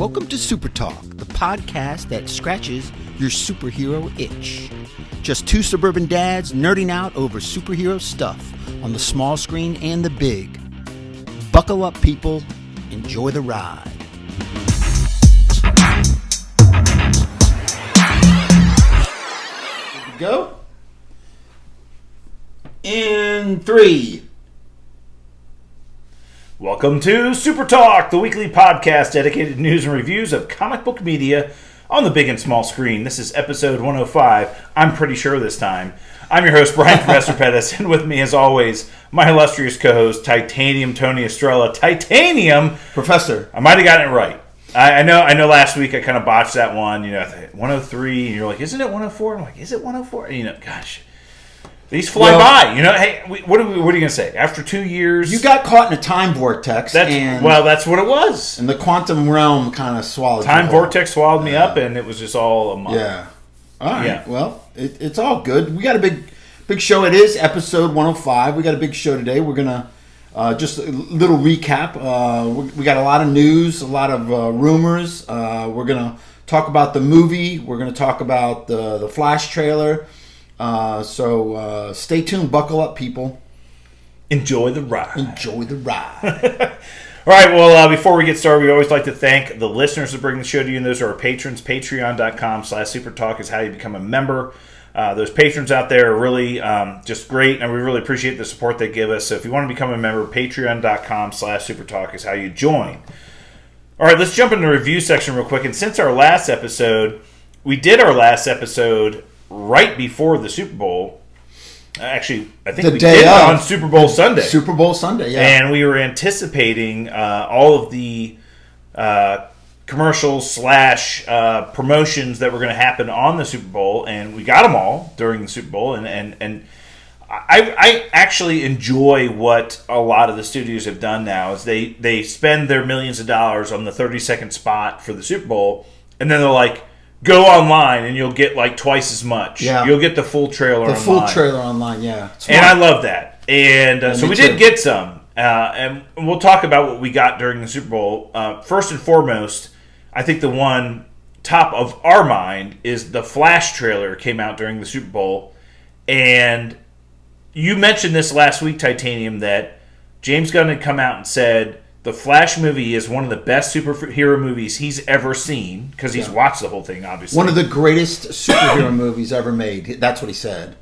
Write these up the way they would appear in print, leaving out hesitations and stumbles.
Welcome to SuperTalk, the podcast that scratches your superhero itch. Just two suburban dads nerding out over superhero stuff on the small screen and the big. Buckle up, people. Enjoy the ride. Here we go. In 3. Welcome to Super Talk, the weekly podcast dedicated to news and reviews of comic book media on the big and small screen. This is episode 105. I'm pretty sure this time. I'm your host, Brian Professor Pettis, and with me, as always, my illustrious co-host, Titanium Tony Estrella. Titanium! Professor. I might have gotten it right. I know last week I kind of botched that one. 103, and you're like, isn't it 104? I'm like, is it 104? Gosh. These fly by, Hey, what are you going to say? After 2 years, you got caught in a time vortex. That's what it was. And the quantum realm kind of swallowed. Time vortex swallowed me up, and it was just all a month. Yeah. All right. Yeah. Well, it's all good. We got a big show. It is episode 105. We got a big show today. We're gonna just a little recap. We got a lot of news, a lot of rumors. We're gonna talk about the movie. We're gonna talk about the Flash trailer. So stay tuned, buckle up, people. Enjoy the ride. Enjoy the ride. All right, well, before we get started, we always like to thank the listeners that bring the show to you, and those are our patrons. Patreon.com/SuperTalk is how you become a member. Those patrons out there are really just great, and we really appreciate the support they give us. So if you want to become a member, Patreon.com/SuperTalk is how you join. All right, let's jump into the review section real quick. And since our last episode, we did our last episode right before the Super Bowl. Actually, I think we did it on Super Bowl Sunday. Super Bowl Sunday, yeah. And we were anticipating all of the commercials / promotions that were going to happen on the Super Bowl, and we got them all during the Super Bowl. And I actually enjoy what a lot of the studios have done now is they spend their millions of dollars on the 30-second spot for the Super Bowl, and then they're like, go online and you'll get like twice as much. Yeah. You'll get the full trailer online. The full trailer online, yeah. And I love that. And so we did get some. And we'll talk about what we got during the Super Bowl. First and foremost, I think the one top of our mind is the Flash trailer came out during the Super Bowl. And you mentioned this last week, Titanium, that James Gunn had come out and said the Flash movie is one of the best superhero movies he's ever seen, because he's watched the whole thing, obviously. One of the greatest superhero movies ever made. That's what he said.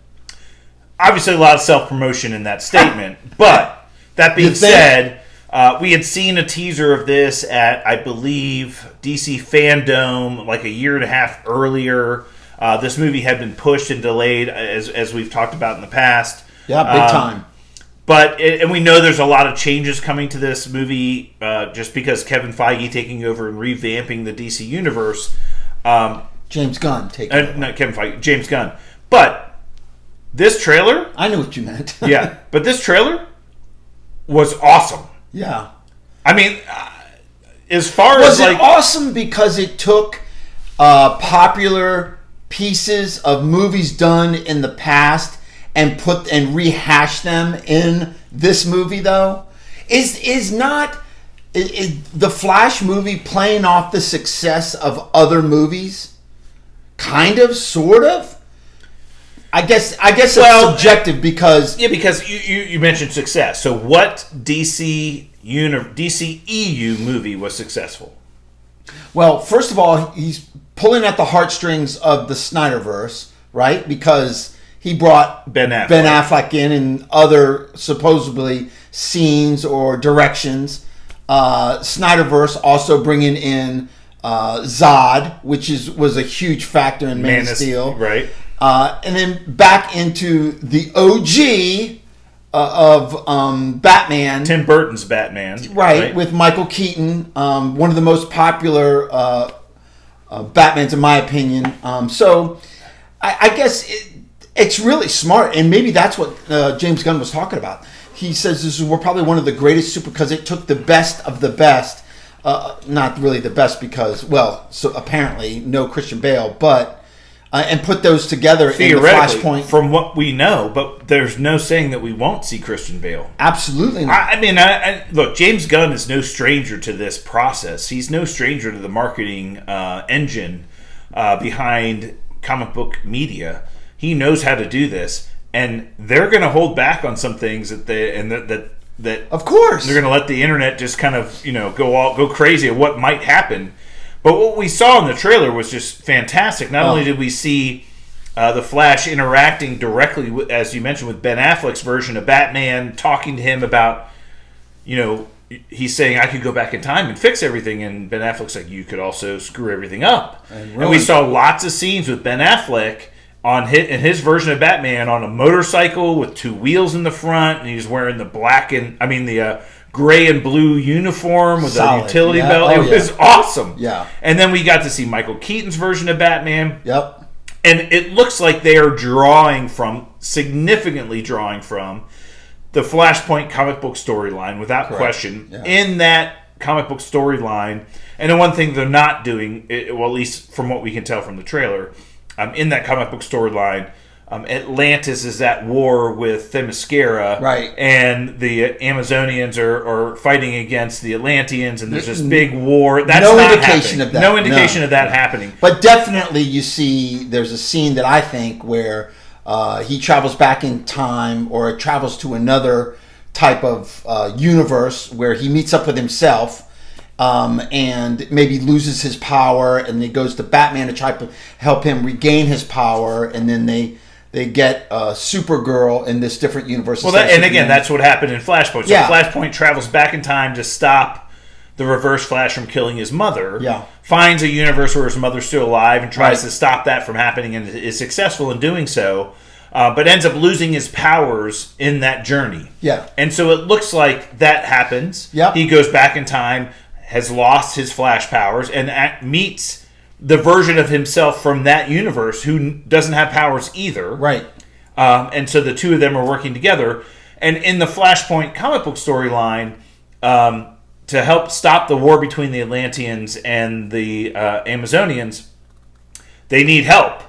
Obviously, a lot of self-promotion in that statement. But, that being said, we had seen a teaser of this at, I believe, DC Fandom like a year and a half earlier. This movie had been pushed and delayed, as we've talked about in the past. Yeah, big time. And we know there's a lot of changes coming to this movie just because Kevin Feige taking over and revamping the DC universe. James Gunn taking over. Not Kevin Feige, James Gunn. But this trailer... I know what you meant. Yeah, but this trailer was awesome. Yeah. I mean, as far as... Was it awesome because it took popular pieces of movies done in the past and rehash them in this movie, though? Is the Flash movie playing off the success of other movies? Kind of, sort of. I guess it's subjective because you mentioned success. So what DC EU movie was successful? Well, first of all, he's pulling at the heartstrings of the Snyderverse, right? Because he brought Ben Affleck in and other supposedly scenes or directions. Snyderverse also bringing in Zod, which was a huge factor in Man of Steel. Right. And then back into the OG of Batman. Tim Burton's Batman. Right, with Michael Keaton, one of the most popular Batmans in my opinion. So I guess... It's really smart, and maybe that's what James Gunn was talking about. He says we're probably one of the greatest because it took the best of the best. Not really the best because, so apparently no Christian Bale, but and put those together in the Flashpoint. From what we know, but there's no saying that we won't see Christian Bale. Absolutely not. I mean, look, James Gunn is no stranger to this process. He's no stranger to the marketing engine behind comic book media. He knows how to do this, and they're going to hold back on some things that of course they're going to let the internet just kind of go crazy at what might happen. But what we saw in the trailer was just fantastic. Not only did we see the Flash interacting directly, as you mentioned, with Ben Affleck's version of Batman, talking to him about, he's saying, I could go back in time and fix everything. And Ben Affleck's like, you could also screw everything up. And we saw lots of scenes with Ben Affleck in his version of Batman on a motorcycle with 2 wheels in the front. And he's wearing the gray and blue uniform with a utility belt. It was awesome. Yeah. And then we got to see Michael Keaton's version of Batman. Yep. And it looks like they are significantly drawing from the Flashpoint comic book storyline, without question. Yeah. In that comic book storyline, and the one thing they're not doing, well, at least from what we can tell from the trailer, in that comic book storyline, Atlantis is at war with Themyscira, right? And the Amazonians are fighting against the Atlanteans, and there's this big war. That's no not indication happening. of that. No indication of that happening. But definitely, you see, there's a scene that I think where he travels back in time, or travels to another type of universe where he meets up with himself. And maybe loses his power, and he goes to Batman to try to help him regain his power, and then they get Supergirl in this different universe. Well, that's what happened in Flashpoint. So Flashpoint travels back in time to stop the Reverse Flash from killing his mother. Yeah. Finds a universe where his mother's still alive and tries to stop that from happening, and is successful in doing so, but ends up losing his powers in that journey. Yeah. And so it looks like that happens. Yeah. He goes back in time, has lost his Flash powers, and meets the version of himself from that universe who doesn't have powers either. Right. And so the two of them are working together. And in the Flashpoint comic book storyline, to help stop the war between the Atlanteans and the Amazonians, they need help.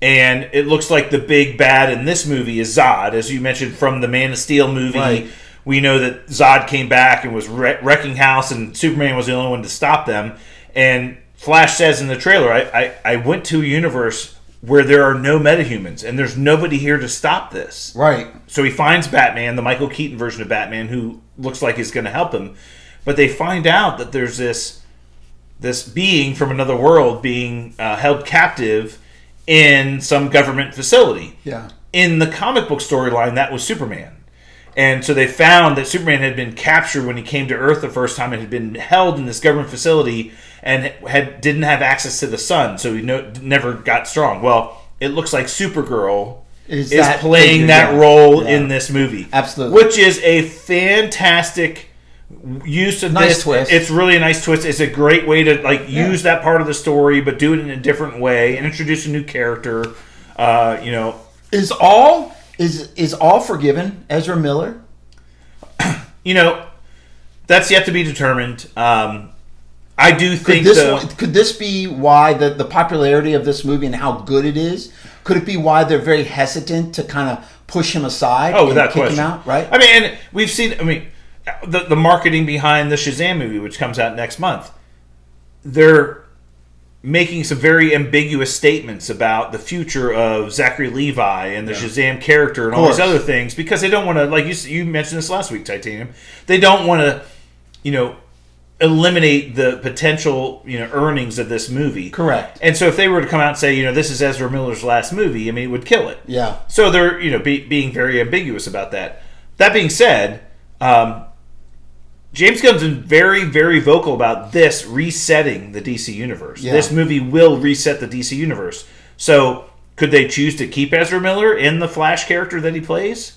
And it looks like the big bad in this movie is Zod. As you mentioned from the Man of Steel movie, right. We know that Zod came back and was wrecking house, and Superman was the only one to stop them. And Flash says in the trailer, I went to a universe where there are no metahumans, and there's nobody here to stop this. Right. So he finds Batman, the Michael Keaton version of Batman, who looks like he's going to help him. But they find out that there's this being from another world being held captive in some government facility. Yeah. In the comic book storyline, that was Superman. And so they found that Superman had been captured when he came to Earth the first time, and had been held in this government facility, and didn't have access to the sun, so he never got strong. Well, it looks like Supergirl is playing that role in this movie. Absolutely. Which is a fantastic use of nice this. Twist. It's really a nice twist. It's a great way to use that part of the story, but do it in a different way and introduce a new character. Is all forgiven Ezra Miller? That's yet to be determined. I do think could this be why the popularity of this movie and how good it is? Could it be why they're very hesitant to kind of push him aside and without kick question. him out? Right. I mean, and we've seen. The marketing behind the Shazam movie, which comes out next month, they're making some very ambiguous statements about the future of Zachary Levi and the Shazam character and all these other things, because they don't want to, like you mentioned this last week, Titanium, they don't want to, eliminate the potential, earnings of this movie. Correct. And so if they were to come out and say, this is Ezra Miller's last movie, it would kill it. Yeah. So they're, being very ambiguous about that. That being said, James Gunn's been very, very vocal about this resetting the DC universe. Yeah. This movie will reset the DC universe. So could they choose to keep Ezra Miller in the Flash character that he plays?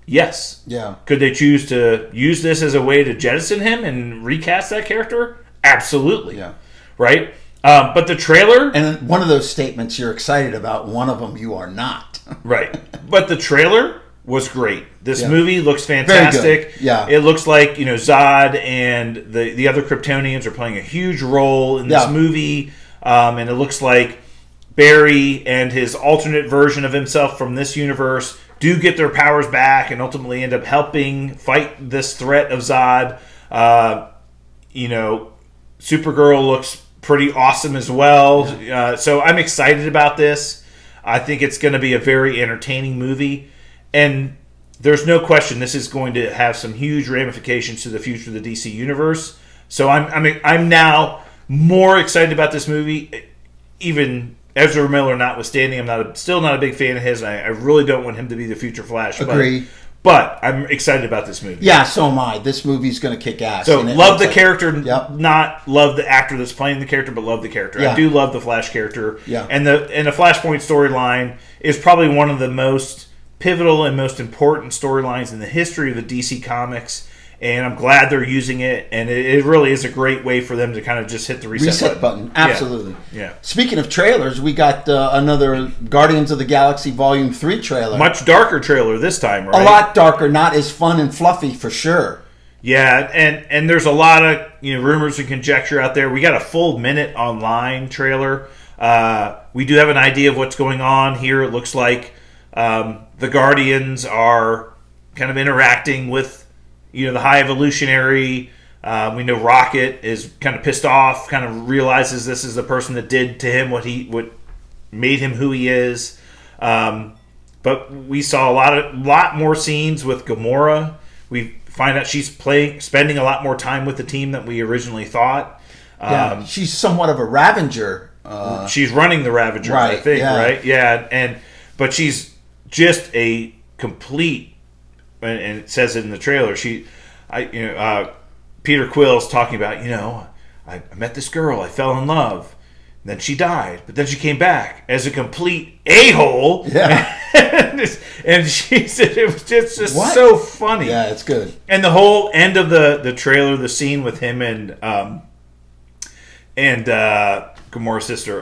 Yes. Yeah. Could they choose to use this as a way to jettison him and recast that character? Absolutely. Yeah. Right? But the trailer... And one of those statements you're excited about, one of them you are not. Right. But the trailer was great. This movie looks fantastic. Very good. Yeah. It looks like, Zod and the other Kryptonians are playing a huge role in this movie. And it looks like Barry and his alternate version of himself from this universe do get their powers back and ultimately end up helping fight this threat of Zod. Supergirl looks pretty awesome as well. So I'm excited about this. I think it's going to be a very entertaining movie. And there's no question this is going to have some huge ramifications to the future of the DC universe. So I'm now more excited about this movie, even Ezra Miller notwithstanding. I'm still not a big fan of his. I really don't want him to be the future Flash. Agree. But I'm excited about this movie. Yeah, so am I. This movie's going to kick ass. So love the character, not love the actor that's playing the character, but love the character. Yeah. I do love the Flash character. Yeah. And the Flashpoint storyline is probably one of the most pivotal and most important storylines in the history of the DC Comics. And I'm glad they're using it, and it really is a great way for them to kind of just hit the reset button. Absolutely. Yeah. Speaking of trailers, we got another Guardians of the Galaxy Volume 3 trailer. Much darker trailer this time, right? A lot darker, not as fun and fluffy for sure. Yeah, and there's a lot of rumors and conjecture out there. We got a full minute online trailer. We do have an idea of what's going on here. It looks like the Guardians are kind of interacting with the High Evolutionary. We know Rocket is kind of pissed off, kind of realizes this is the person that did to him what made him who he is. But we saw a lot more scenes with Gamora. We find out she's spending a lot more time with the team than we originally thought. She's somewhat of a Ravager. She's running the Ravager, right, I think, right? Yeah, but she's just a complete. And it says it in the trailer. Peter Quill's talking about, I met this girl, I fell in love, and then she died, but then she came back as a complete a-hole. Yeah. and she said it was just so funny. Yeah, it's good. And the whole end of the trailer, the scene with him and Gamora's sister,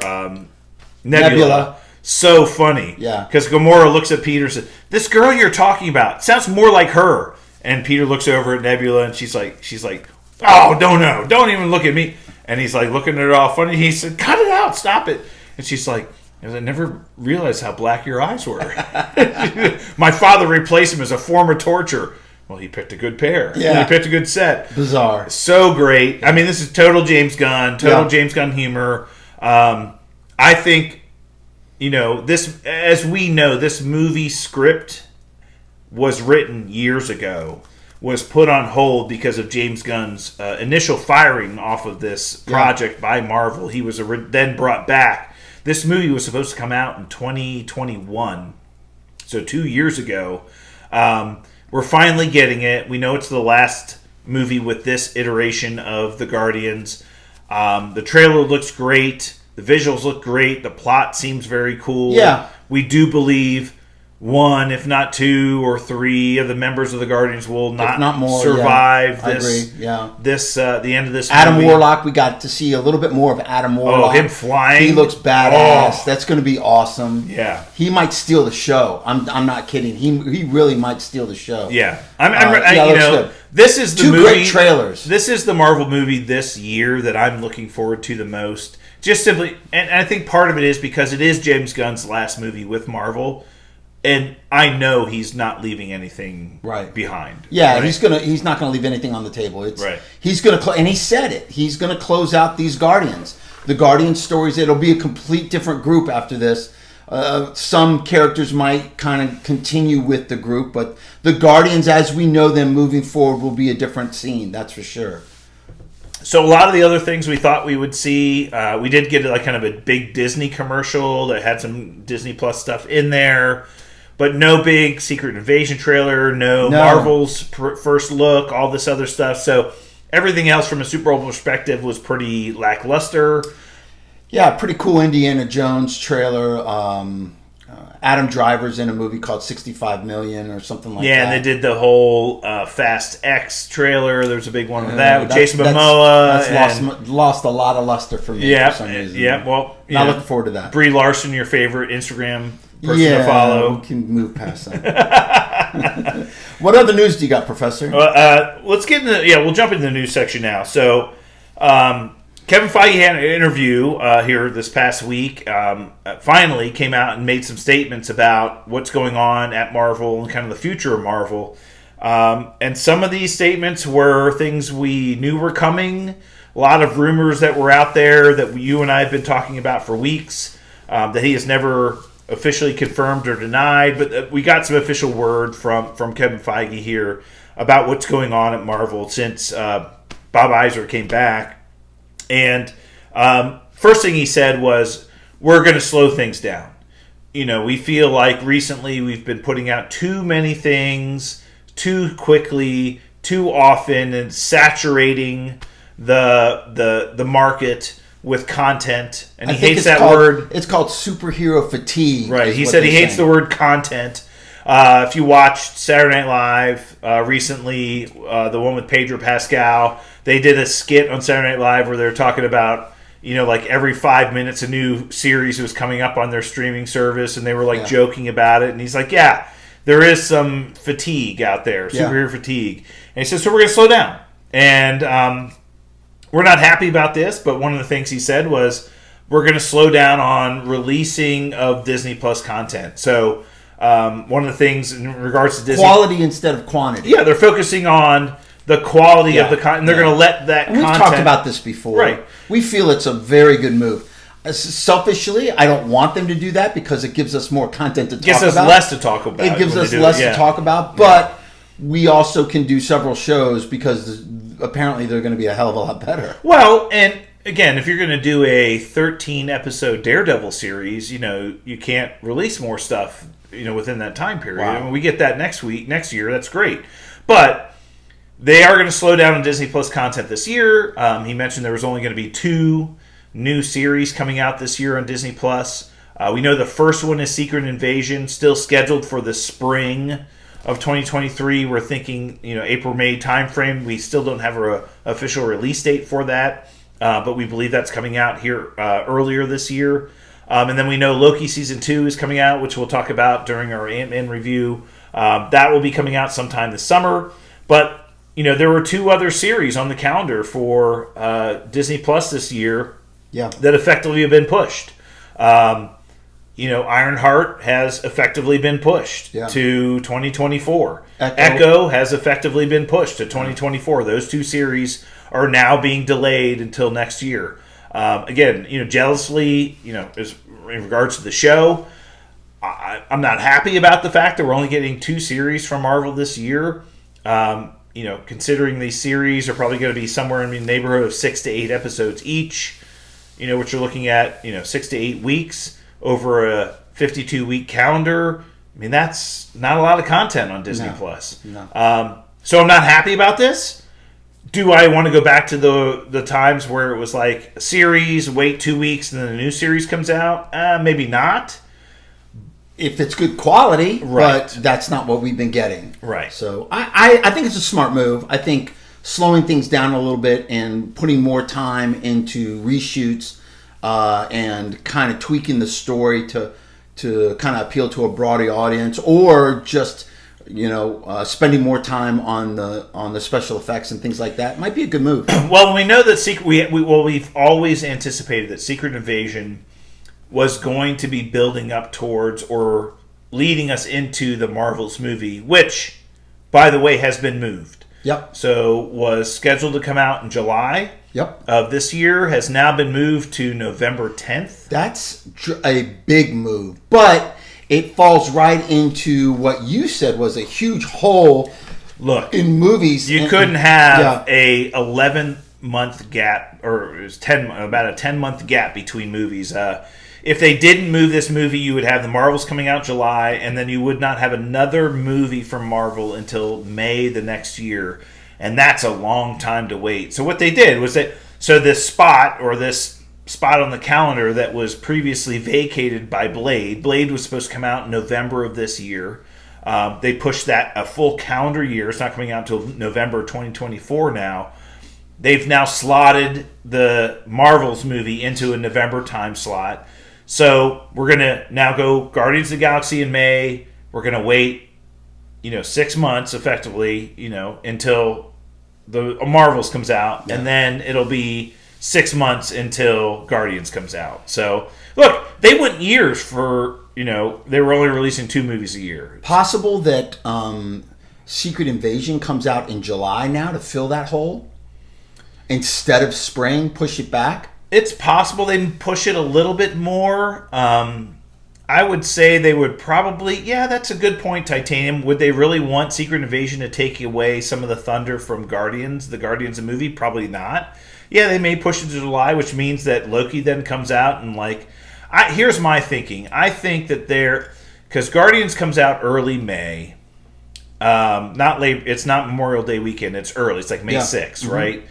Nebula. So funny. Yeah. Because Gamora looks at Peter and says, "This girl you're talking about sounds more like her." And Peter looks over at Nebula and she's like, "Oh, don't even look at me." And he's like looking at her all funny. He said, "Cut it out, stop it." And she's like, "I never realized how black your eyes were." My father replaced him as a form of torture. Well, he picked a good pair. Yeah. He picked a good set. Bizarre. So great. I mean, this is total James Gunn, James Gunn humor. I think, this, as we know, this movie script was written years ago, was put on hold because of James Gunn's initial firing off of this project by Marvel. He was then brought back. This movie was supposed to come out in 2021, so 2 years ago. We're finally getting it. We know it's the last movie with this iteration of the Guardians. The trailer looks great. The visuals look great. The plot seems very cool. Yeah. We do believe one, if not two or three of the members of the Guardians will not more, survive this. The end of this Adam movie. Warlock, we got to see a little bit more of Adam Warlock. Oh, him flying. He looks badass. That's going to be awesome. Yeah. He might steal the show. I'm not kidding. He really might steal the show. Yeah. This is the movie. 2 great trailers. This is the Marvel movie this year that I'm looking forward to the most. Just simply, and I think part of it is because it is James Gunn's last movie with Marvel, and I know he's not leaving anything behind. Yeah, right? He's not gonna leave anything on the table. Right. He's gonna and he said it. He's gonna close out these Guardians. The Guardian stories. It'll be a complete different group after this. Some characters might kind of continue with the group, but the Guardians, as we know them moving forward, will be a different scene. That's for sure. So a lot of the other things we thought we would see, we did get kind of a big Disney commercial that had some Disney Plus stuff in there, but no big Secret Invasion trailer, no. Marvel's first look, all this other stuff. So everything else from a Super Bowl perspective was pretty lackluster. Yeah, pretty cool Indiana Jones trailer. Adam Driver's in a movie called 65 Million or something like that. Yeah, and they did the whole Fast X trailer. There's a big one with that with Jason Momoa. That's lost a lot of luster for me for some reason. Yeah, well, not looking forward to that. Brie Larson, your favorite Instagram person to follow. We can move past that. What other news do you got, Professor? Let's get into we'll jump into the news section now. So, Kevin Feige had an interview here this past week. Finally came out and made some statements about what's going on at Marvel and kind of the future of Marvel. And some of these statements were things we knew were coming. A lot of rumors that were out there that you and I have been talking about for weeks that he has never officially confirmed or denied. But we got some official word from Kevin Feige here about what's going on at Marvel since Bob Iger came back. And first thing he said was, we're going to slow things down. We feel like recently we've been putting out too many things too quickly, too often, and saturating the market with content. And he hates that word. It's called superhero fatigue. Right. He said he hates the word content. If you watched Saturday Night Live recently, the one with Pedro Pascal, they did a skit on Saturday Night Live where they were talking about, like every 5 minutes a new series was coming up on their streaming service, and they were joking about it. And he's like, yeah, there is some fatigue out there, superhero fatigue. And he says, so we're going to slow down. And we're not happy about this, but one of the things he said was, we're going to slow down on releasing of Disney Plus content. So one of the things in regards to Disney... Quality instead of quantity. Yeah, they're focusing on the quality of the content. They're going to let that content... We've talked about this before. Right. We feel it's a very good move. Selfishly, I don't want them to do that because it gives us more content to talk about. It gives us less to talk about. It gives us less to talk about, but we also can do several shows because apparently they're going to be a hell of a lot better. Well, and again, if you're going to do a 13-episode Daredevil series, you can't release more stuff, within that time period. Wow. I mean, we get that next year. That's great. But they are going to slow down on Disney Plus content this year. He mentioned there was only going to be 2 new series coming out this year on Disney Plus. We know the first one is Secret Invasion, still scheduled for the spring of 2023. We're thinking, April-May timeframe. We still don't have an official release date for that, but we believe that's coming out here earlier this year. And then we know Loki Season 2 is coming out, which we'll talk about during our Antman review. That will be coming out sometime this summer. But, there were 2 other series on the calendar for Disney Plus this year that effectively have been pushed. Ironheart has effectively been pushed to 2024. Echo has effectively been pushed to 2024. Those 2 series are now being delayed until next year. Again, jealously, as in regards to the show, I'm not happy about the fact that we're only getting 2 series from Marvel this year. Considering these series are probably going to be somewhere in the neighborhood of 6 to 8 episodes each, which you're looking at, 6 to 8 weeks over a 52-week calendar. I mean, that's not a lot of content on Disney Plus. No. So I'm not happy about this. Do I want to go back to the times where it was like a series, wait 2 weeks, and then a new series comes out? Maybe not. If it's good quality, right. But that's not what we've been getting. Right. So I think it's a smart move. I think slowing things down a little bit and putting more time into reshoots and kind of tweaking the story to kind of appeal to a broader audience, or just spending more time on the special effects and things like that might be a good move. Well, we know that we've always anticipated that Secret Invasion was going to be building up towards or leading us into the Marvels movie, which, by the way, has been moved. Yep. So was scheduled to come out in July of this year, has now been moved to November 10th. That's a big move, but it falls right into what you said was a huge hole. Look, in movies, you couldn't have a 11-month gap, or it was about a 10-month gap between movies. If they didn't move this movie, you would have the Marvels coming out July, and then you would not have another movie from Marvel until May the next year, and that's a long time to wait. So what they did was this spot on the calendar that was previously vacated by Blade was supposed to come out in November of this year. They pushed that a full calendar year. It's not coming out until November 2024 now. They've now slotted the Marvels movie into a November time slot. So we're going to now go Guardians of the Galaxy in May. We're going to wait, 6 months effectively, until the Marvels comes out. Yeah. And then it'll be 6 months until Guardians comes out. So, look, they went years for, they were only releasing 2 movies a year. Possible that Secret Invasion comes out in July now to fill that hole? Instead of spring, push it back? It's possible they push it a little bit more. I would say they would probably... Yeah, that's a good point, Titanium. Would they really want Secret Invasion to take away some of the thunder from Guardians, the Guardians movie? Probably not. Yeah, they may push it to July, which means that Loki then comes out and here's my thinking. I think that because Guardians comes out early May. Not late. It's not Memorial Day weekend. It's early. It's like May 6th, mm-hmm. right?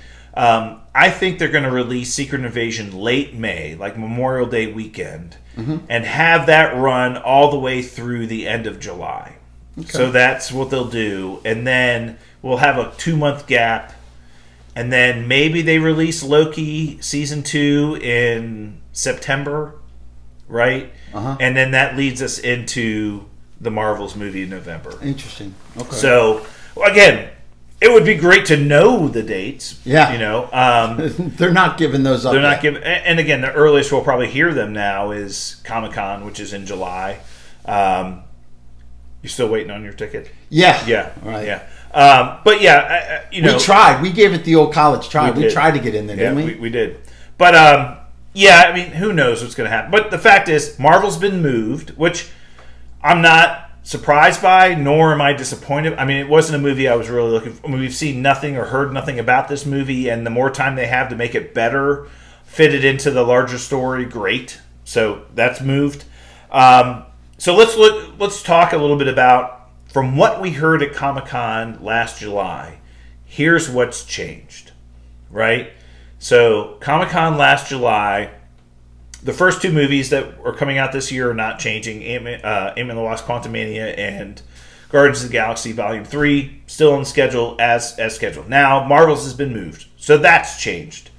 I think they're going to release Secret Invasion late May, like Memorial Day weekend, mm-hmm. and have that run all the way through the end of July. Okay. So that's what they'll do. And then we'll have a 2-month gap. And then maybe they release Loki Season 2 in September, right? Uh-huh. And then that leads us into the Marvels movie in November. Interesting. Okay. So, again... It would be great to know the dates. Yeah. They're not giving those up. They're not giving. And again, the earliest we'll probably hear them now is Comic-Con, which is in July. You still waiting on your ticket? Yeah. Yeah. Right. Yeah. But yeah, we tried. We gave it the old college try. We tried to get in there, didn't we? We did. But yeah, I mean, who knows what's going to happen? But the fact is, Marvel's been moved, which I'm not surprised by, nor am I disappointed. I mean, it wasn't a movie I was really looking for. I mean, we've seen nothing or heard nothing about this movie, and the more time they have to make it better, fit it into the larger story, great. So that's moved. So let's talk a little bit about, from what we heard at Comic-Con last July, here's what's changed, right? So Comic-Con last July, the first 2 movies that are coming out this year are not changing. Antman and the Wasp Quantumania and Guardians of the Galaxy Volume 3 still on schedule as scheduled. Now, Marvel's has been moved. So that's changed,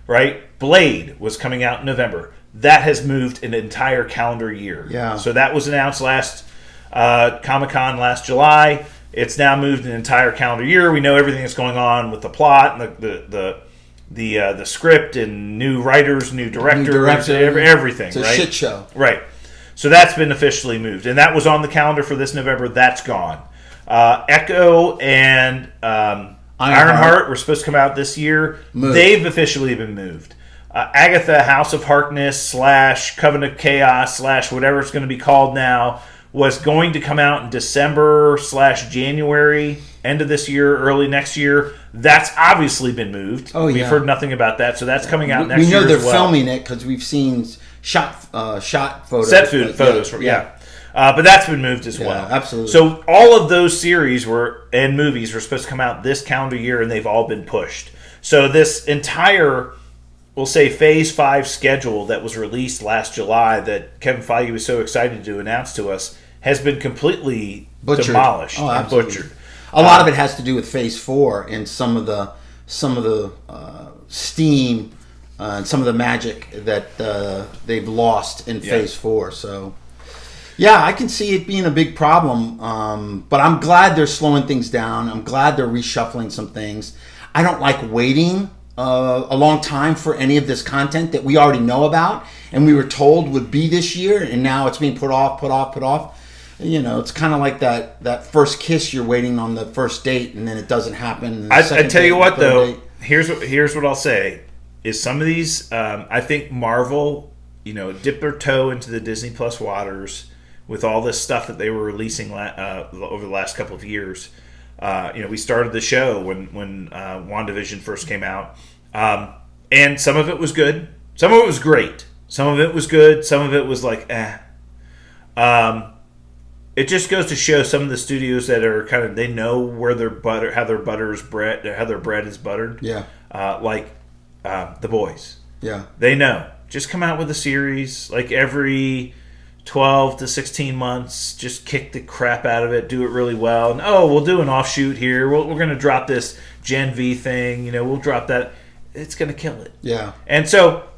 right? Blade was coming out in November. That has moved an entire calendar year. Yeah. So that was announced last Comic-Con last July. It's now moved an entire calendar year. We know everything that's going on with the plot and the script and new writers, new directors, everything. It's a right? shit show. Right. So that's been officially moved. And that was on the calendar for this November. That's gone. Echo and Ironheart were supposed to come out this year. Moved. They've officially been moved. Agatha, House of Harkness / Covenant of Chaos / whatever it's going to be called now, was going to come out in December / January, end of this year, early next year. That's obviously been moved. Oh, yeah. We've heard nothing about that, so that's coming out next year. We know they're as well. filming it because we've seen shot photos. Set photos. Yeah. But that's been moved as well. Absolutely. So all of those series and movies were supposed to come out this calendar year, and they've all been pushed. So this entire, we'll say, Phase 5 schedule that was released last July that Kevin Feige was so excited to announce to us has been completely demolished and butchered. A lot of it has to do with Phase 4 and some of the steam and some of the magic that they've lost in Phase 4. So, yeah, I can see it being a big problem. But I'm glad they're slowing things down. I'm glad they're reshuffling some things. I don't like waiting a long time for any of this content that we already know about and we were told would be this year, and now it's being put off. It's kind of like that first kiss you're waiting on the first date, and then it doesn't happen. I tell you what, though, here's what I'll say is some of these. I think Marvel, dipped their toe into the Disney Plus waters with all this stuff that they were releasing over the last couple of years. We started the show when WandaVision first came out, and some of it was good, some of it was great, some of it was good, some of it was like It just goes to show some of the studios that are they know where their butter, how their bread is buttered. Yeah. Like The Boys. Yeah. They know. Just come out with a series like every 12 to 16 months. Just kick the crap out of it. Do it really well. And we'll do an offshoot here. We're going to drop this Gen V thing. We'll drop that. It's going to kill it. Yeah. And so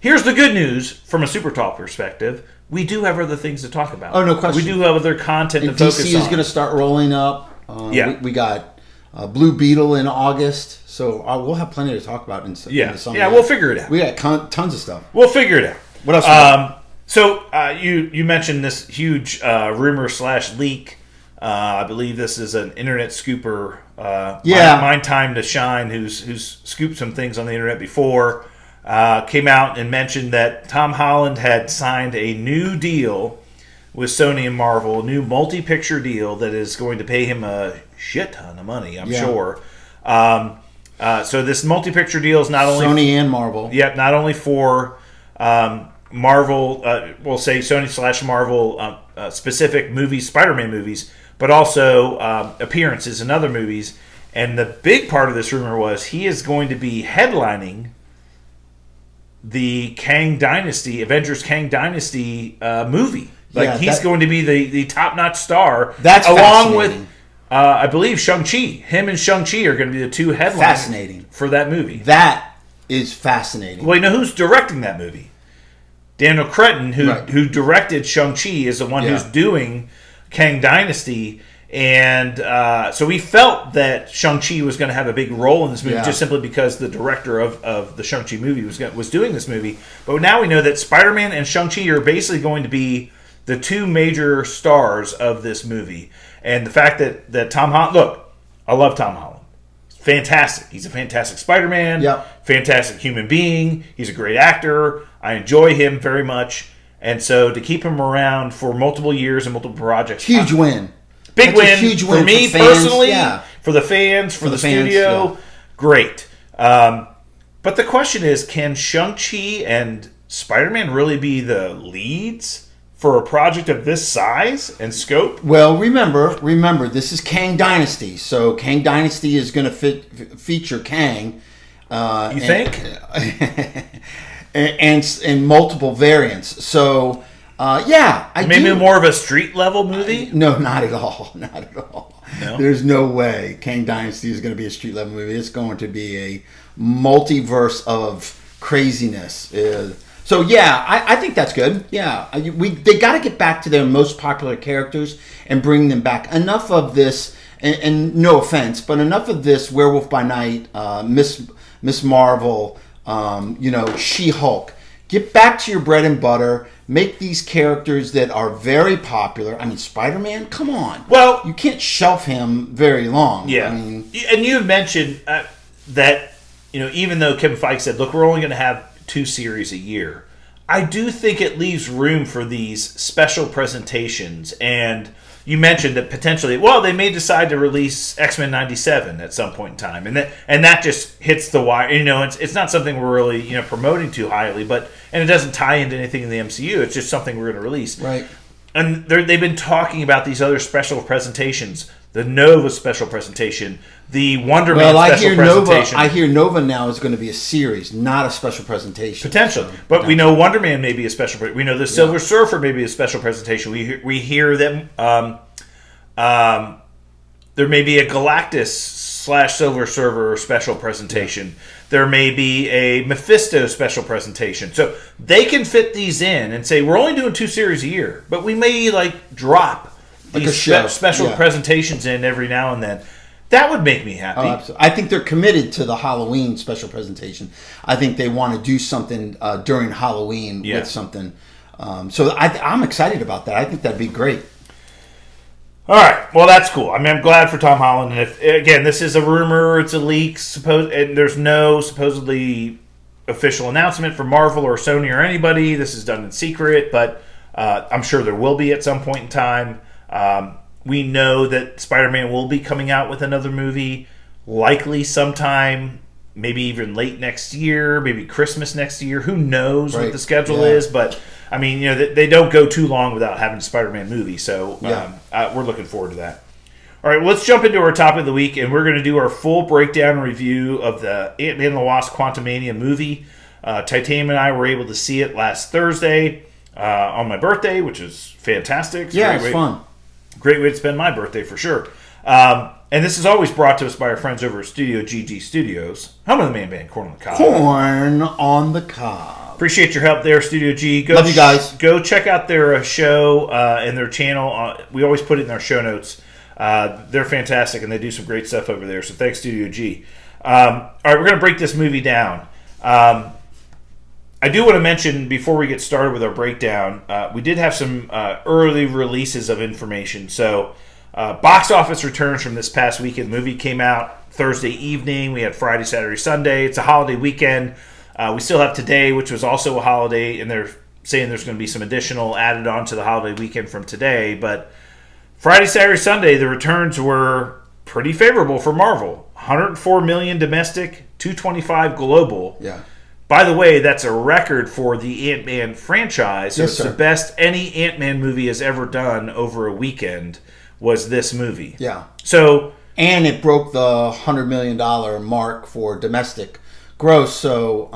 here's the good news from a SuperTalk perspective. We do have other things to talk about. Oh, no question. We do have other content to focus on. DC is going to start rolling up. Yeah. We got Blue Beetle in August. So we'll have plenty to talk about in the summer. Yeah, we'll figure it out. We got tons of stuff. We'll figure it out. What else? So you mentioned this huge rumor / leak. I believe this is an internet scooper. Mind Time to Shine, who's scooped some things on the internet before, came out and mentioned that Tom Holland had signed a new deal with Sony and Marvel, a new multi-picture deal that is going to pay him a shit ton of money, I'm sure. So this multi-picture deal is not only Sony and Marvel. Yeah, not only for Marvel, we'll say Sony / Marvel specific movies, Spider-Man movies, but also appearances in other movies. And the big part of this rumor was he is going to be headlining the Kang Dynasty, Avengers Kang Dynasty movie. He's going to be the top-notch star. That's along with, I believe, Shang-Chi. Him and Shang-Chi are going to be the two headliners for that movie. That is fascinating. Well, you know who's directing that movie? Daniel Cretton, who directed Shang-Chi, is the one who's doing Kang Dynasty. And so we felt that Shang-Chi was going to have a big role in this movie just simply because the director of the Shang-Chi movie was doing this movie. But now we know that Spider-Man and Shang-Chi are basically going to be the two major stars of this movie. And the fact that Tom Holland... Look, I love Tom Holland. Fantastic. He's a fantastic Spider-Man. Yep. Fantastic human being. He's a great actor. I enjoy him very much. And so to keep him around for multiple years and multiple projects... Huge win. Big win, huge win for me personally, for the fans, for the studio. Great. But the question is, can Shang-Chi and Spider-Man really be the leads for a project of this size and scope? Well, remember, this is Kang Dynasty, so Kang Dynasty is going to feature Kang. You think? and multiple variants. So, maybe more of a street level movie? No, not at all. Not at all. No? There's no way Kang Dynasty is going to be a street level movie. It's going to be a multiverse of craziness. So I think that's good. Yeah, they got to get back to their most popular characters and bring them back. Enough of this, and no offense, but enough of this Werewolf by Night, Miss Marvel, She-Hulk. Get back to your bread and butter. Make these characters that are very popular. I mean, Spider-Man, come on. Well, you can't shelf him very long. Yeah, and you mentioned that even though Kevin Feige said, "Look, we're only going to have 2 series a year," I do think it leaves room for these special presentations. And you mentioned that potentially, they may decide to release X-Men 97 at some point in time, and that just hits the wire. It's not something we're really promoting too highly, and it doesn't tie into anything in the MCU. It's just something we're going to release. Right. And they've been talking about these other special presentations, the Nova special presentation, the Wonder Man special presentation. I hear Nova now is going to be a series, not a special presentation. Potentially. But we know Wonder Man may be a special. We know the Silver Surfer may be a special presentation. We hear that there may be a Galactus / Silver Surfer special presentation. Yeah. There may be a Mephisto special presentation. So they can fit these in and say, we're only doing 2 series a year, but we may drop these special presentations in every now and then. That would make me happy. Oh, absolutely. I think they're committed to the Halloween special presentation. I think they want to do something during Halloween with something. So I'm excited about that. I think that'd be great. All right. Well, that's cool. I mean, I'm glad for Tom Holland. And again, this is a rumor. It's a leak. And there's no supposedly official announcement from Marvel or Sony or anybody. This is done in secret, but I'm sure there will be at some point in time. We know that Spider-Man will be coming out with another movie, likely sometime, maybe even late next year, maybe Christmas next year. Who knows what the schedule is? But I mean, they don't go too long without having a Spider-Man movie, so we're looking forward to that. All right, well, let's jump into our topic of the week, and we're going to do our full breakdown and review of the Antman and the Wasp Quantumania movie. Titanium and I were able to see it last Thursday on my birthday, which is fantastic. It's fun. Great way to spend my birthday, for sure. And this is always brought to us by our friends over at Studio GG Studios, home of the main band, Corn on the Cob. Corn on the Cob. Appreciate your help there, Studio G. Love you guys. Go check out their show and their channel. We always put it in our show notes. They're fantastic, and they do some great stuff over there. So thanks, Studio G. All right, we're going to break this movie down. I do want to mention, before we get started with our breakdown, we did have some early releases of information. So box office returns from this past weekend. The movie came out Thursday evening. We had Friday, Saturday, Sunday. It's a holiday weekend. We still have today, which was also a holiday, and they're saying there's going to be some additional added on to the holiday weekend from today. But Friday, Saturday, Sunday, the returns were pretty favorable for Marvel. 104 million domestic, 225 global. Yeah. By the way, that's a record for the Ant-Man franchise. So yes, it's sir. the best any Ant-Man movie has ever done over a weekend was this movie. Yeah. So, and it broke the $100 million mark for domestic gross. So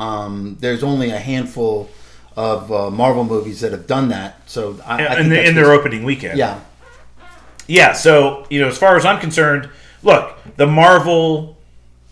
there's only a handful of Marvel movies that have done that. So I think in their opening weekend. Yeah. Yeah, so, as far as I'm concerned, look, the Marvel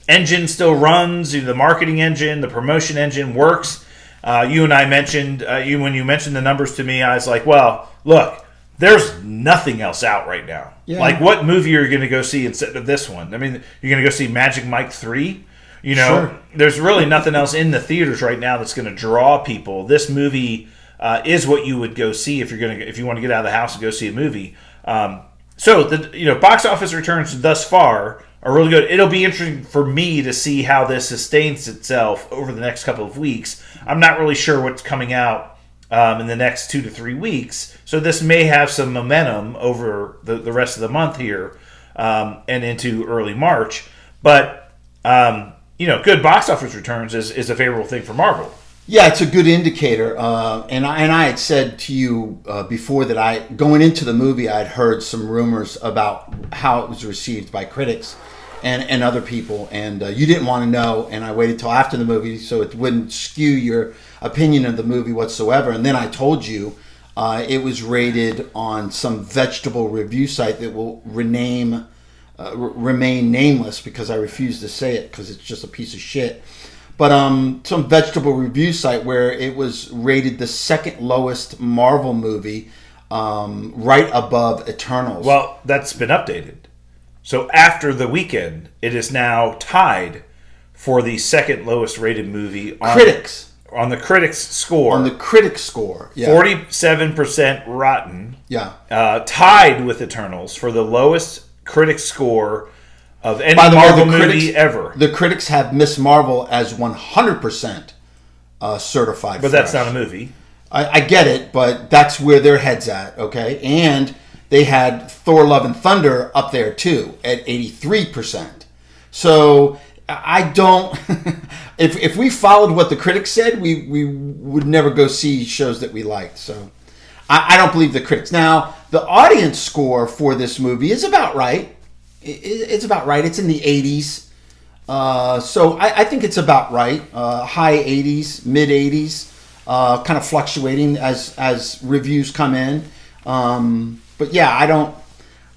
engine still runs. The marketing engine, the promotion engine works. You and I mentioned, when you mentioned the numbers to me, I was like, well, look, there's nothing else out right now. Yeah. Like, what movie are you going to go see instead of this one? I mean, you're going to go see Magic Mike 3? Sure. There's really nothing else in the theaters right now that's going to draw people. This movie is what you would go see if you want to get out of the house and go see a movie. So the box office returns thus far are really good. It'll be interesting for me to see how this sustains itself over the next couple of weeks. I'm not really sure what's coming out in the next 2 to 3 weeks, so this may have some momentum over the rest of the month here and into early March. But good box office returns is a favorable thing for Marvel. Yeah, it's a good indicator. And I had said to you before that going into the movie, I'd heard some rumors about how it was received by critics and other people. And you didn't want to know, and I waited till after the movie so it wouldn't skew your opinion of the movie whatsoever. And then I told you it was rated on some vegetable review site that will remain nameless because I refuse to say it because it's just a piece of shit. But some vegetable review site where it was rated the second lowest Marvel movie, right above Eternals. Well, that's been updated. So after the weekend, it is now tied for the second lowest rated movie on the critics score. On the critics score, yeah. 47% rotten. Yeah. Tied with Eternals for the lowest critics score of any Marvel movie ever. The critics have Miss Marvel as 100% certified. But that's not a movie. I get it, but that's where their head's at, okay? And they had Thor: Love and Thunder up there too at 83%. So I don't. if we followed what the critics said, we would never go see shows that we liked. So I don't believe the critics. Now the audience score for this movie is about right. It's about right. It's in the 80s. So I think it's about right. High 80s, mid 80s, kind of fluctuating as reviews come in. But yeah,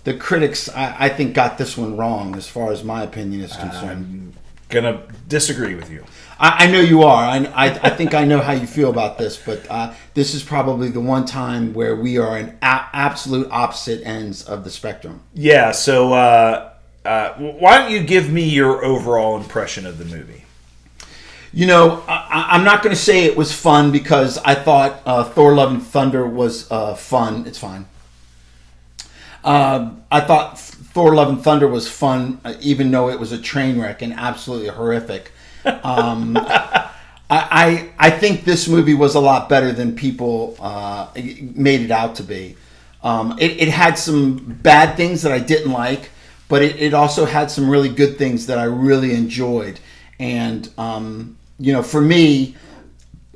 the critics, I think, got this one wrong as far as my opinion is concerned. I'm going to disagree with you. I know you are. I think I know how you feel about this, but this is probably the one time where we are in absolute opposite ends of the spectrum. Yeah, so why don't you give me your overall impression of the movie? I'm not going to say it was fun because I thought Thor: Love and Thunder was fun. It's fine. I thought Thor: Love and Thunder was fun, even though it was a train wreck and absolutely horrific. I think this movie was a lot better than people made it out to be. It had some bad things that I didn't like, but it also had some really good things that I really enjoyed. And, for me,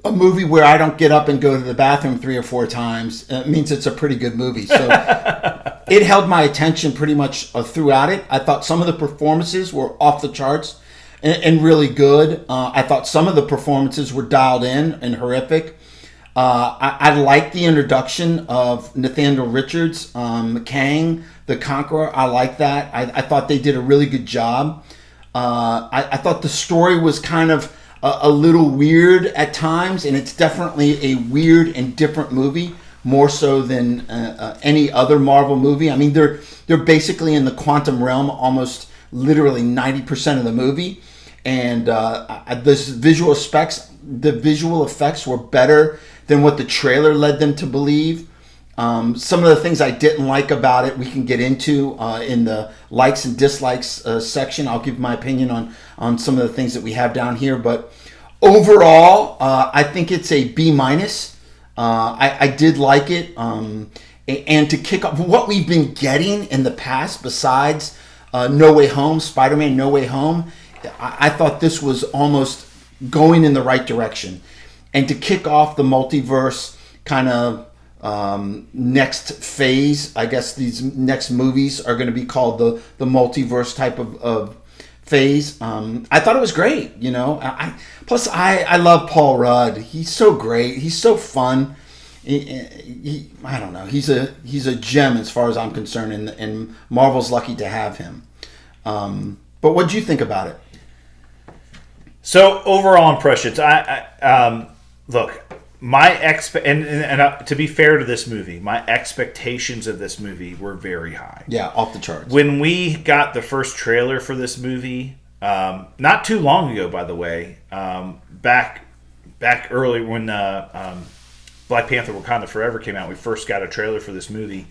a movie where I don't get up and go to the bathroom 3 or 4 times means it's a pretty good movie. So it held my attention pretty much throughout it. I thought some of the performances were off the charts and really good. I thought some of the performances were dialed in and horrific. I liked the introduction of Nathaniel Richards, Kang, the Conqueror. I like that. I thought they did a really good job. I thought the story was kind of a little weird at times, and it's definitely a weird and different movie more so than any other Marvel movie. I mean, they're basically in the quantum realm almost literally 90% of the movie, and the visual effects were better than what the trailer led them to believe. Some of the things I didn't like about it, we can get into in the likes and dislikes section. I'll give my opinion on some of the things that we have down here. But overall, I think it's a B-. I did like it. And to kick off what we've been getting in the past, besides No Way Home, Spider-Man No Way Home, I thought this was almost going in the right direction. And to kick off the multiverse kind of next phase, I guess these next movies are going to be called the multiverse type of phase. I thought it was great, you know. Plus I love Paul Rudd. He's so great. He's so fun. I don't know. He's a gem as far as I'm concerned, and Marvel's lucky to have him. But what did you think about it? So overall impressions, look. To be fair to this movie, my expectations of this movie were very high. Yeah, off the charts. When we got the first trailer for this movie, not too long ago, by the way, back early when Black Panther: Wakanda Forever came out, we first got a trailer for this movie.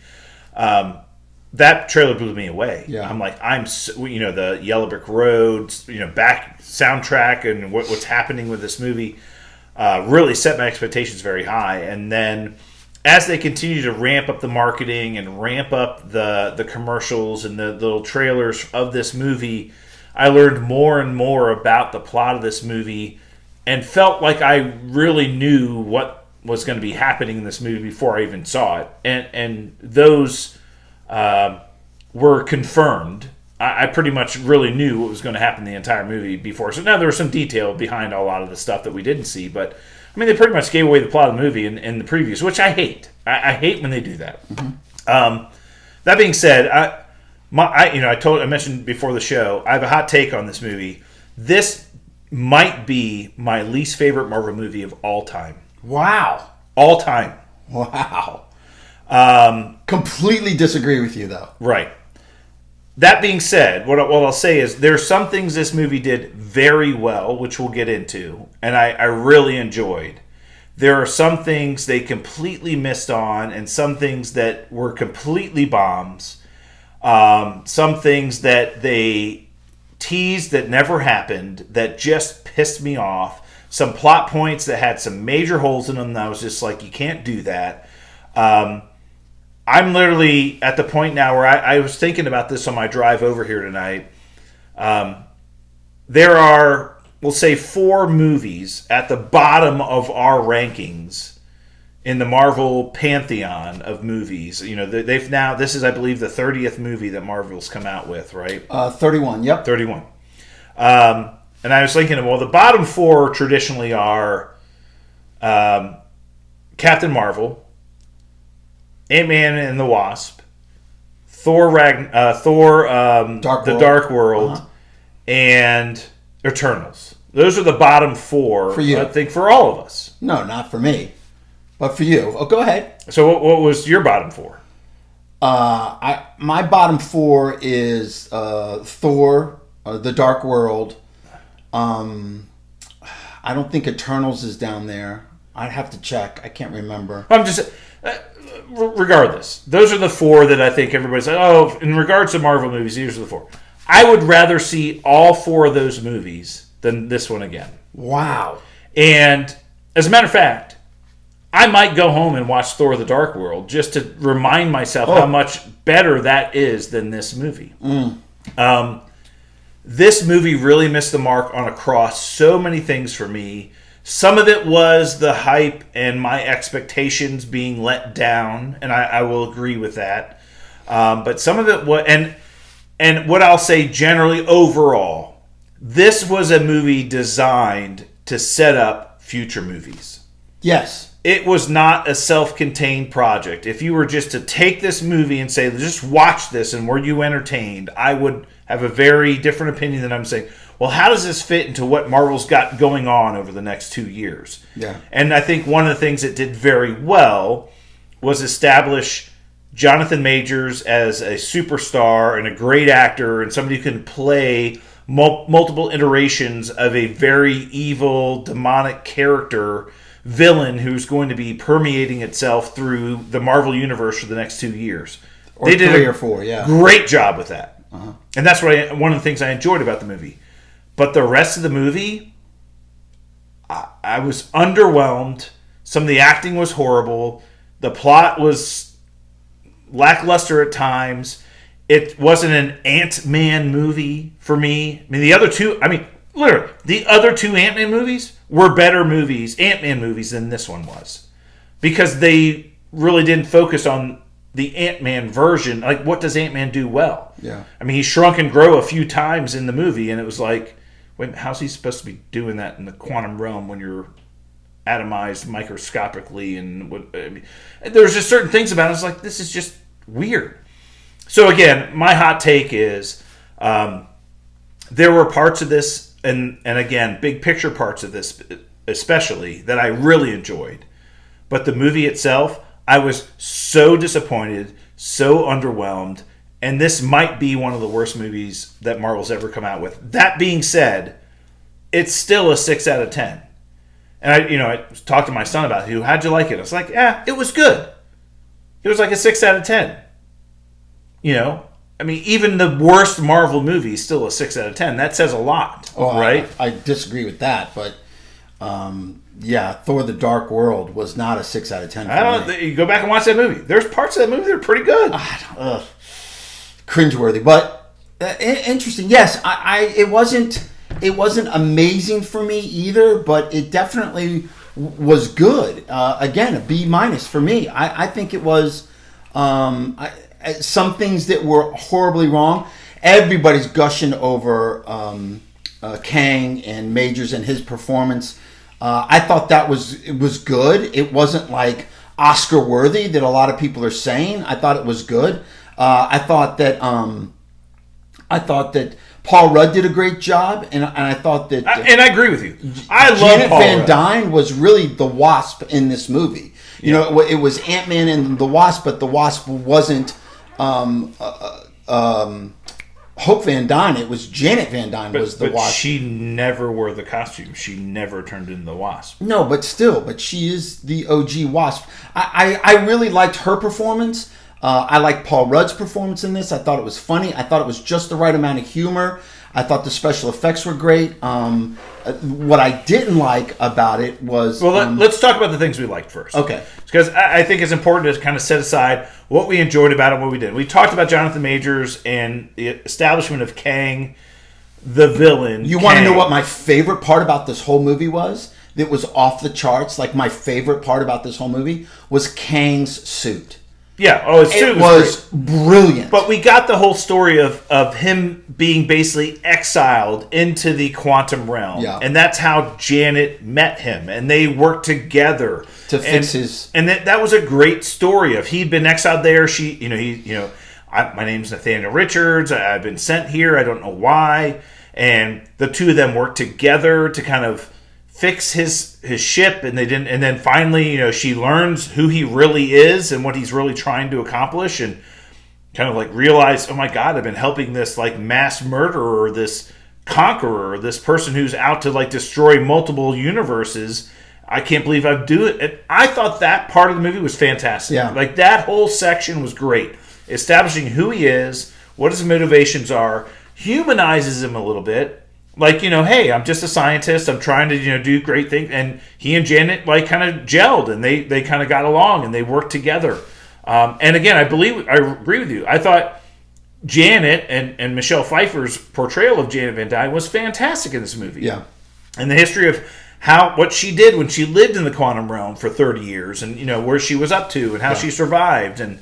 That trailer blew me away. Yeah. I'm like, the Yellow Brick Roads, back soundtrack and what's happening with this movie. Really set my expectations very high, and then as they continue to ramp up the marketing and ramp up the commercials and the little trailers of this movie, I learned more and more about the plot of this movie and felt like I really knew what was going to be happening in this movie before I even saw it, and those were confirmed. I pretty much really knew what was going to happen the entire movie before. So now there was some detail behind a lot of the stuff that we didn't see. But, I mean, they pretty much gave away the plot of the movie in the previews, which I hate. I hate when they do that. Mm-hmm. That being said, I mentioned before the show, I have a hot take on this movie. This might be my least favorite Marvel movie of all time. Wow. All time. Wow. Completely disagree with you, though. Right. That being said, what I'll say is there are some things this movie did very well, which we'll get into, and I really enjoyed. There are some things they completely missed on, and some things that were completely bombs. Some things that they teased that never happened, that just pissed me off. Some plot points that had some major holes in them that I was just like, you can't do that. I'm literally at the point now where I was thinking about this on my drive over here tonight. There are, we'll say, 4 movies at the bottom of our rankings in the Marvel pantheon of movies. They've now, this is, I believe, the 30th movie that Marvel's come out with, right? 31, yep. 31. And I was thinking, well, the bottom 4 traditionally are Captain Marvel, Antman and the Wasp, Thor, Dark World, and Eternals. Those are the bottom 4, for you. I think, for all of us. No, not for me, but for you. Oh, go ahead. So what was your bottom 4? My bottom 4 is Thor, the Dark World. I don't think Eternals is down there. I'd have to check. I can't remember. I'm just... regardless, those are the 4 that I think everybody's like, oh, in regards to Marvel movies, these are the 4. I would rather see all 4 of those movies than this one again. Wow. And as a matter of fact, I might go home and watch Thor: The Dark World just to remind myself how much better that is than this movie. This movie really missed the mark on across so many things for me. Some of it was the hype and my expectations being let down, and I will agree with that. But some of it was, and what I'll say generally overall, this was a movie designed to set up future movies. Yes. It was not a self-contained project. If you were just to take this movie and say, just watch this and were you entertained, I would have a very different opinion than I'm saying, well, how does this fit into what Marvel's got going on over the next 2 years? Yeah. And I think one of the things it did very well was establish Jonathan Majors as a superstar and a great actor and somebody who can play multiple iterations of a very evil, demonic character villain who's going to be permeating itself through the Marvel Universe for the next 2 years. Or they did 3 or 4, yeah. Great job with that. And that's one of the things I enjoyed about the movie. But the rest of the movie, I was underwhelmed. Some of the acting was horrible. The plot was lackluster at times. It wasn't an Ant-Man movie for me. I mean, the other two Ant-Man movies were better movies, Ant-Man movies, than this one was. Because they really didn't focus on the Ant-Man version. Like, what does Ant-Man do well? Yeah. I mean, he shrunk and grew a few times in the movie, and it was like, wait, how's he supposed to be doing that in the quantum realm when you're atomized microscopically? And there's just certain things about it. It's like, this is just weird. So again, my hot take is there were parts of this, and again, big picture parts of this especially, that I really enjoyed. But the movie itself, I was so disappointed, so underwhelmed, and this might be one of the worst movies that Marvel's ever come out with. That being said, it's still a 6 out of 10. And I talked to my son about it. How'd you like it? I was like, it was good. It was like a 6 out of 10. I mean, even the worst Marvel movie is still a 6 out of 10. That says a lot, right? I disagree with that, but Thor: The Dark World was not a 6 out of 10. You go back and watch that movie. There's parts of that movie that are pretty good. Cringeworthy, but interesting. Yes, it wasn't amazing for me either, but it definitely was good. Again, a B- for me. I think it was. Some things that were horribly wrong. Everybody's gushing over Kang and Majors and his performance. I thought that was good. It wasn't like Oscar worthy that a lot of people are saying. I thought it was good. I thought that Paul Rudd did a great job, and I thought that and I agree with you. I love Janet Paul Van Rudd. Dyne was really the Wasp in this movie. It was Ant-Man and the Wasp, but the Wasp wasn't Hope Van Dyne. It was Janet Van Dyne was the Wasp. She never wore the costume. She never turned into the Wasp. No, but she is the OG Wasp. I really liked her performance. I liked Paul Rudd's performance in this. I thought it was funny. I thought it was just the right amount of humor. I thought the special effects were great. What I didn't like about it was... Well, let's talk about the things we liked first. Okay. Because I think it's important to kind of set aside what we enjoyed about it and what we didn't. We talked about Jonathan Majors and the establishment of Kang, the villain. You want to know what my favorite part about this whole movie was? That was off the charts. Like, my favorite part about this whole movie was Kang's suit. Yeah, his suit was brilliant. But we got the whole story of him being basically exiled into the quantum realm. Yeah. And that's how Janet met him. And they worked together to fix his... And that was a great story of he'd been exiled there. My name's Nathaniel Richards. I've been sent here. I don't know why. And the two of them worked together to kind of fix his ship, and they didn't. And then finally, she learns who he really is and what he's really trying to accomplish, and kind of like realize, oh my God, I've been helping this like mass murderer, this conqueror, this person who's out to like destroy multiple universes. I can't believe I do it. And I thought that part of the movie was fantastic. Yeah. Like that whole section was great, establishing who he is, what his motivations are, humanizes him a little bit. Like, hey, I'm just a scientist. I'm trying to, do great things. And he and Janet, like, kind of gelled. And they kind of got along. And they worked together. And again, I agree with you. I thought Janet and Michelle Pfeiffer's portrayal of Janet Van Dyne was fantastic in this movie. Yeah. And the history of what she did when she lived in the quantum realm for 30 years. And, where she was up to and how she survived. And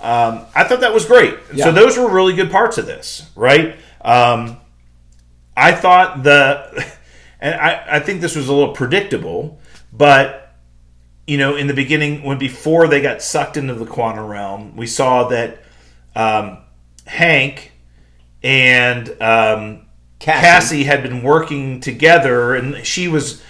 I thought that was great. Yeah. So those were really good parts of this, right? I thought and I think this was a little predictable, but, in the beginning, before they got sucked into the quantum realm, we saw that Hank and Cassie had been working together, and she was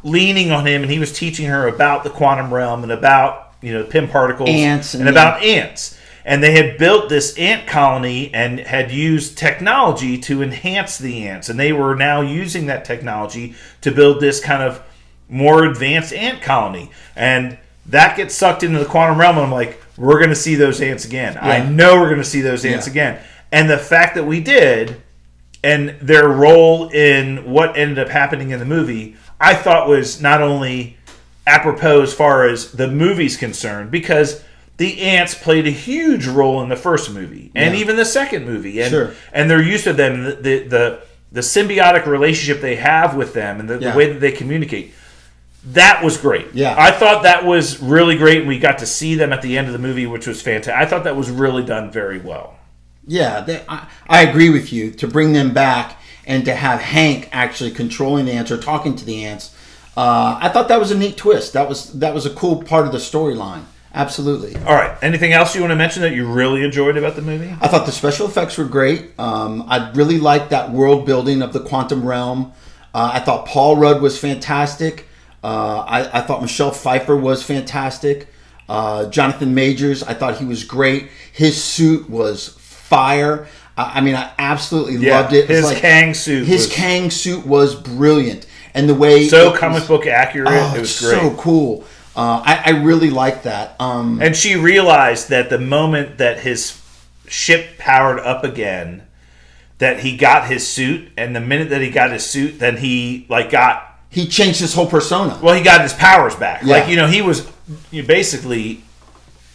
leaning on him, and he was teaching her about the quantum realm and about Pym particles ants and about ants. And they had built this ant colony and had used technology to enhance the ants. And they were now using that technology to build this kind of more advanced ant colony. And that gets sucked into the quantum realm. And I'm like, we're going to see those ants again. Yeah. I know we're going to see those ants again. And the fact that we did, and their role in what ended up happening in the movie, I thought was not only apropos as far as the movie's concerned, because the ants played a huge role in the first movie and even the second movie, and and they're used to them, the symbiotic relationship they have with them, and the way that they communicate. That was great. Yeah, I thought that was really great, and we got to see them at the end of the movie, which was fantastic. I thought that was really done very well. Yeah, I agree with you. To bring them back and to have Hank actually controlling the ants or talking to the ants, I thought that was a neat twist. That was a cool part of the storyline. Absolutely. All right. Anything else you want to mention that you really enjoyed about the movie? I thought the special effects were great. I really liked that world building of the quantum realm. I thought Paul Rudd was fantastic. I thought Michelle Pfeiffer was fantastic. Jonathan Majors, I thought he was great. His suit was fire. I absolutely loved it. His Kang suit was brilliant. And the way... So comic book accurate. It was great. So cool. I really like that. And she realized that the moment that his ship powered up again, that he got his suit, and the minute that he got his suit, then he changed his whole persona. Well, he got his powers back. Yeah. He was basically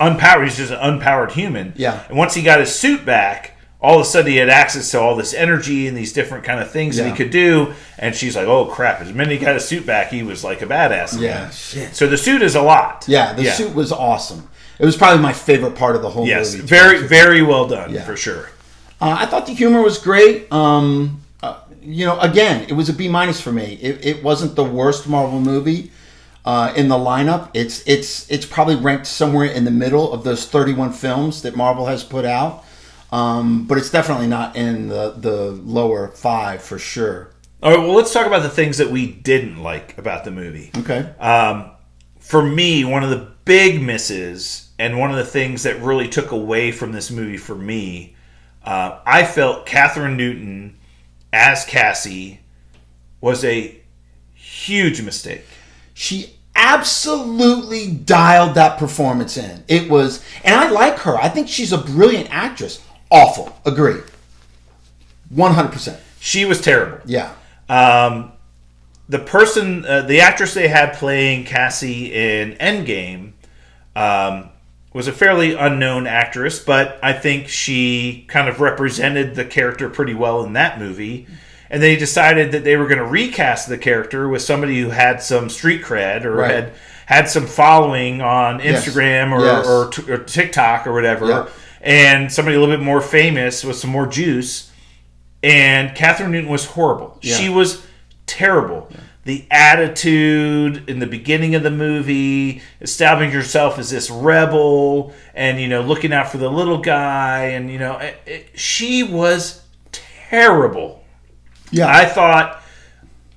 unpowered. He's just an unpowered human. Yeah. And once he got his suit back, all of a sudden he had access to all this energy and these different kind of things that he could do. And she's like, oh, crap. The minute he got his suit back, he was like a badass again. Yeah, shit. So the suit is a lot. Yeah, the suit was awesome. It was probably my favorite part of the whole movie. Yes, very, very well done, for sure. I thought the humor was great. Again, it was a B- for me. It wasn't the worst Marvel movie in the lineup. It's probably ranked somewhere in the middle of those 31 films that Marvel has put out. But it's definitely not in the lower 5 for sure. All right, well, let's talk about the things that we didn't like about the movie. Okay. For me, one of the big misses and one of the things that really took away from this movie for me, I felt Catherine Newton as Cassie was a huge mistake. She absolutely dialed that performance in. It was, and I like her. I think she's a brilliant actress. Awful. Agree. 100%. She was terrible. Yeah. The actress they had playing Cassie in Endgame was a fairly unknown actress, but I think she kind of represented the character pretty well in that movie. And they decided that they were going to recast the character with somebody who had some street cred or had some following on Instagram or TikTok or whatever. Yeah. And somebody a little bit more famous with some more juice. And Catherine Newton was horrible. Yeah. She was terrible. Yeah. The attitude in the beginning of the movie, establishing herself as this rebel and, looking out for the little guy. And, she was terrible. Yeah. I thought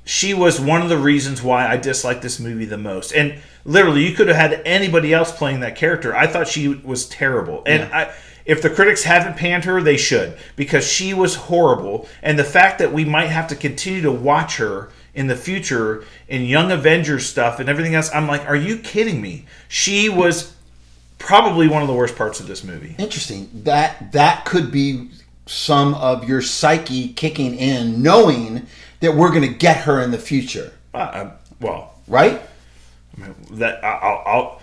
she was one of the reasons why I disliked this movie the most. And literally, you could have had anybody else playing that character. I thought she was terrible. And if the critics haven't panned her, they should, because she was horrible. And the fact that we might have to continue to watch her in the future in Young Avengers stuff and everything else, I'm like, are you kidding me? She was probably one of the worst parts of this movie. Interesting. That could be some of your psyche kicking in, knowing that we're going to get her in the future. Right? I'll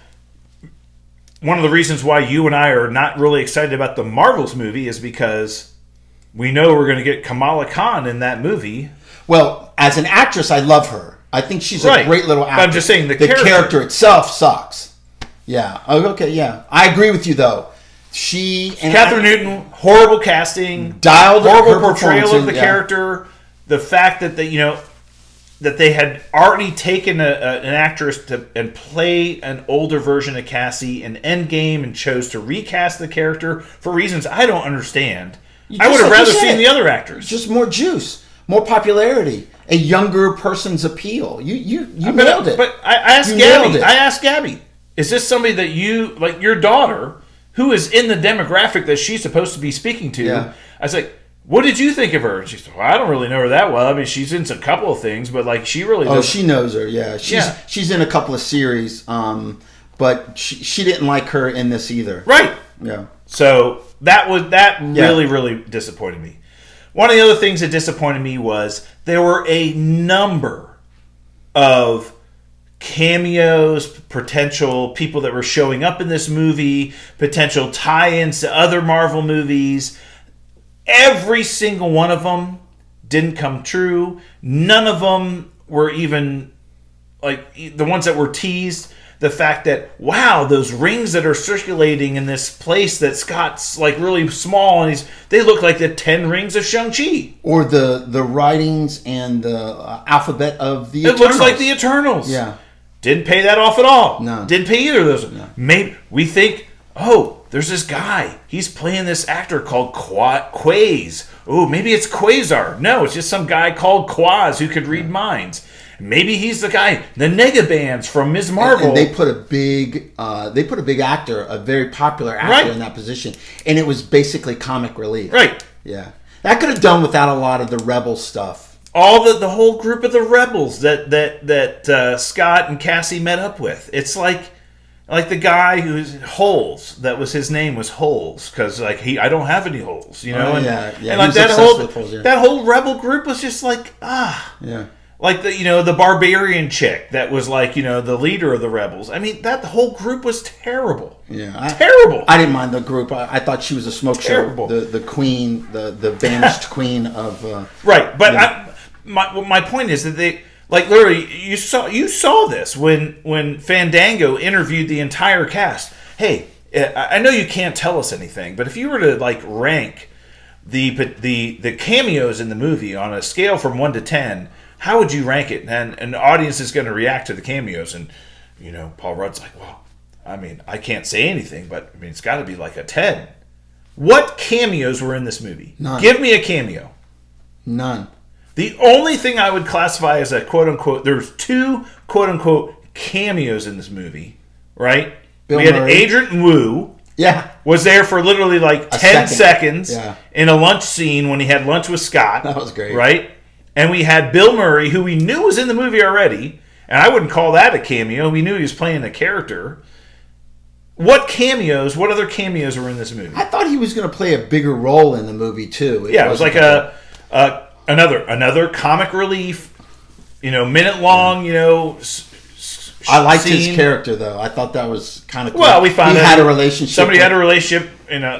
one of the reasons why you and I are not really excited about the Marvels movie is because we know we're going to get Kamala Khan in that movie. Well, as an actress, I love her. I think she's a great little actress. But I'm just saying the character itself sucks. Yeah. Okay. Yeah. I agree with you though. Catherine Newton, horrible casting, dialed horrible portrayal of the character. The fact that that they had already taken an actress and play an older version of Cassie in Endgame and chose to recast the character for reasons I don't understand. I would have rather seen the other actors. Just more juice, more popularity, a younger person's appeal. You nailed it. But I asked Gabby. is this somebody that you, like your daughter, who is in the demographic that she's supposed to be speaking to? Yeah. I was like, what did you think of her? And she said, well, I don't really know her that well. I mean, she's in a couple of things, but like she really doesn't. Oh, she knows her, yeah. She's in a couple of series, but she didn't like her in this either. Right. Yeah. So that really disappointed me. One of the other things that disappointed me was there were a number of cameos, potential people that were showing up in this movie, potential tie-ins to other Marvel movies. Every single one of them didn't come true. None of them were even like the ones that were teased. The fact that, wow, those rings that are circulating in this place that Scott's like really small, and they look like the 10 rings of Shang-Chi. Or the writings and the alphabet of the Eternals. It looks like the Eternals. Yeah. Didn't pay that off at all. No. Didn't pay either of those. No. Maybe we think, oh, there's this guy. He's playing this actor called Quaz. Oh, maybe it's Quasar. No, it's just some guy called Quaz who could read minds. Maybe he's the guy, the Negabands from Ms. Marvel. And they put a big actor, a very popular actor in that position, and it was basically comic relief. Right. Yeah, that could have done without a lot of the Rebel stuff. All the whole group of the Rebels that Scott and Cassie met up with. It's like the guy who's Holes. That was his name was Holes because I don't have any holes, you know. And like that whole Rebel group was just like yeah. Like the barbarian chick that was like, the leader of the rebels. I mean, that whole group was terrible. Yeah. Terrible. I didn't mind the group. I thought she was a smoke terrible. show. The queen, the banished queen of... right. But my point is that they... Like, literally, you saw this when Fandango interviewed the entire cast. Hey, I know you can't tell us anything, but if you were to, like, rank the cameos in the movie on a scale from 1 to 10... How would you rank it? And the audience is going to react to the cameos. And, Paul Rudd's like, well, I mean, I can't say anything, but, I mean, it's got to be like a 10. What cameos were in this movie? None. Give me a cameo. None. The only thing I would classify as a quote-unquote, there's 2 quote-unquote cameos in this movie, right? Bill we had Murray. Agent Wu. Yeah. Was there for literally like 10 seconds Yeah. in a lunch scene when he had lunch with Scott. That was great. Right? And we had Bill Murray, who we knew was in the movie already, and I wouldn't call that a cameo. We knew he was playing a character. What other cameos were in this movie? I thought he was going to play a bigger role in the movie, too. It was like another comic relief, minute long, I liked scene. his character, though. I thought that was kind of cool. Well, we found he out had a relationship. Somebody had a relationship,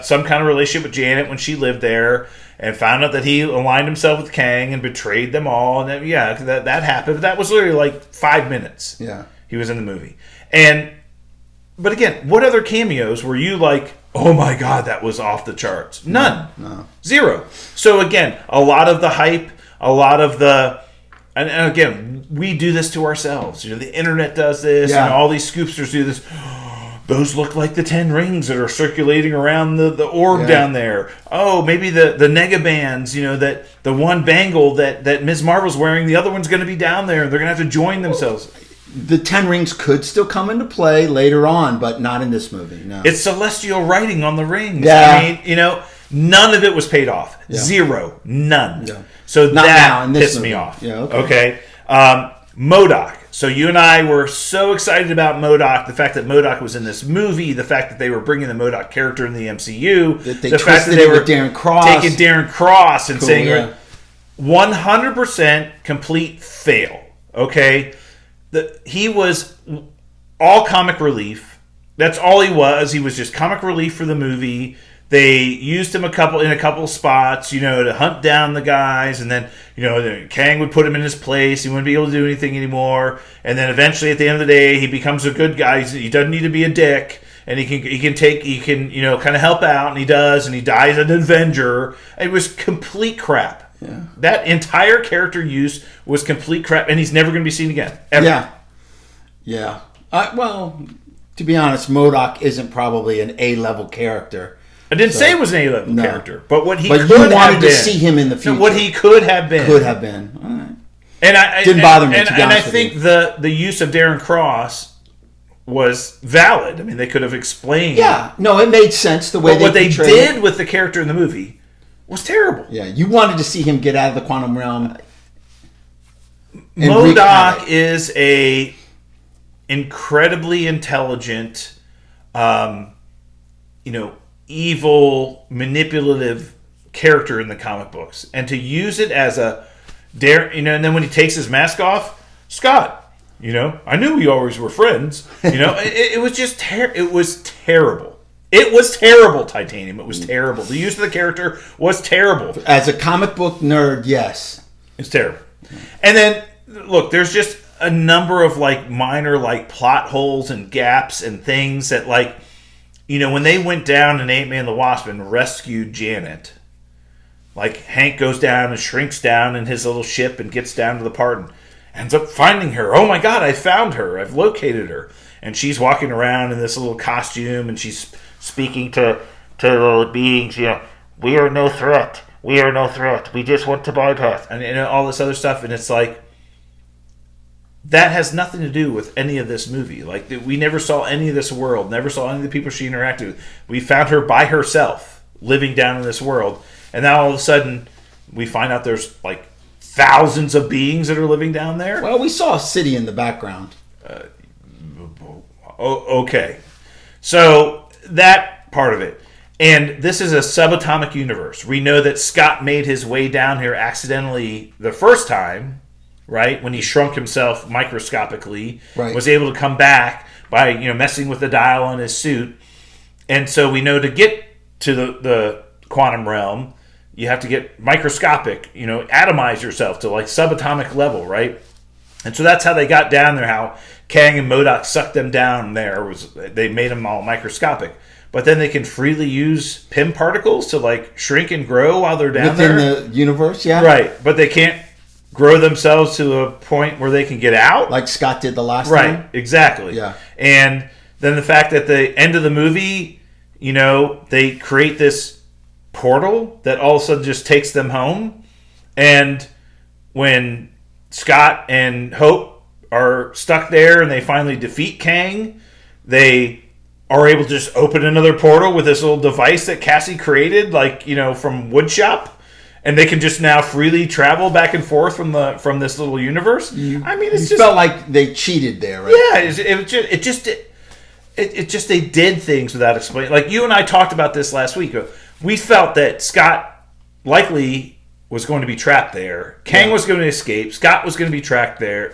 some kind of relationship with Janet when she lived there. And found out that he aligned himself with Kang and betrayed them all. And then, that happened. But that was literally like 5 minutes. Yeah. He was in the movie. But again, what other cameos were you like, oh my God, that was off the charts? None. No. 0. So again, a lot of the hype, a lot of the... And again, we do this to ourselves. The internet does this, and all these scoopsters do this. Those look like the 10 rings that are circulating around the orb down there. Oh, maybe the Negabands, that the one bangle that Ms. Marvel's wearing, the other one's going to be down there. They're going to have to join themselves. The 10 rings could still come into play later on, but not in this movie. No. It's celestial writing on the rings. Yeah. I mean, none of it was paid off. Yeah. 0. None. Yeah. So not that pissed movie. me off. Yeah, okay. MODOK. So you and I were so excited about MODOK, the fact that MODOK was in this movie, the fact that they were bringing the MODOK character in the MCU, the fact that they were taking Darren Cross and saying 100% complete fail. Okay, he was all comic relief. That's all he was. He was just comic relief for the movie. They used him in a couple spots, to hunt down the guys, and then, Kang would put him in his place. He wouldn't be able to do anything anymore. And then eventually, at the end of the day, he becomes a good guy. He doesn't need to be a dick, and he can kind of help out, and he does, and he dies an Avenger. It was complete crap. Yeah. That entire character use was complete crap, and he's never going to be seen again. Ever. Yeah. Yeah. Well, to be honest, MODOK isn't probably an A-level character. I didn't say it was an A-level character, but what he could have been. But you wanted to see him in the future. What he could have been. Could have been. All right. And I didn't bother me. And I think the use of Darren Cross was valid. I mean, they could have explained. Yeah, no, it made sense the way what they did with the character in the movie was terrible. Yeah, you wanted to see him get out of the quantum realm. MODOK is a incredibly intelligent, evil, manipulative character in the comic books, and to use it as a and then when he takes his mask off, Scott, I knew we always were friends. It was just it was terrible. It was terrible, Titanium. It was terrible. The use of the character was terrible. As a comic book nerd, yes. It's terrible. And then, look, there's just a number of, minor, plot holes and gaps and things that, when they went down in Ant-Man the Wasp and rescued Janet, Hank goes down and shrinks down in his little ship and gets down to the part and ends up finding her. Oh, my God, I found her. I've located her. And she's walking around in this little costume, and she's speaking to little beings, we are no threat. We are no threat. We just want to bypass. And all this other stuff. And it's that has nothing to do with any of this movie. We never saw any of this world. Never saw any of the people she interacted with. We found her by herself, living down in this world. And now all of a sudden, we find out there's, thousands of beings that are living down there. Well, we saw a city in the background. Okay. So, that part of it. And this is a subatomic universe. We know that Scott made his way down here accidentally the first time, right? When he shrunk himself microscopically, right. Was able to come back by messing with the dial on his suit. And so we know to get to the quantum realm, you have to get microscopic, atomize yourself to subatomic level, right? And so that's how they got down there. How Kang and MODOK sucked them down there they made them all microscopic. But then they can freely use Pym particles to shrink and grow while they're down within the universe, yeah. Right, but they can't grow themselves to a point where they can get out. Like Scott did the last time. time? Exactly. Yeah. And then the fact that the end of the movie, they create this portal that all of a sudden just takes them home. And when Scott and Hope are stuck there and they finally defeat Kang, they are able to just open another portal with this little device that Cassie created, from Woodshop, and they can just now freely travel back and forth from this little universe. It felt like they cheated there, right? Yeah, it just they did things without explaining. You and I talked about this last week. We felt that Scott likely was going to be trapped there. Kang was going to escape. Scott was going to be trapped there,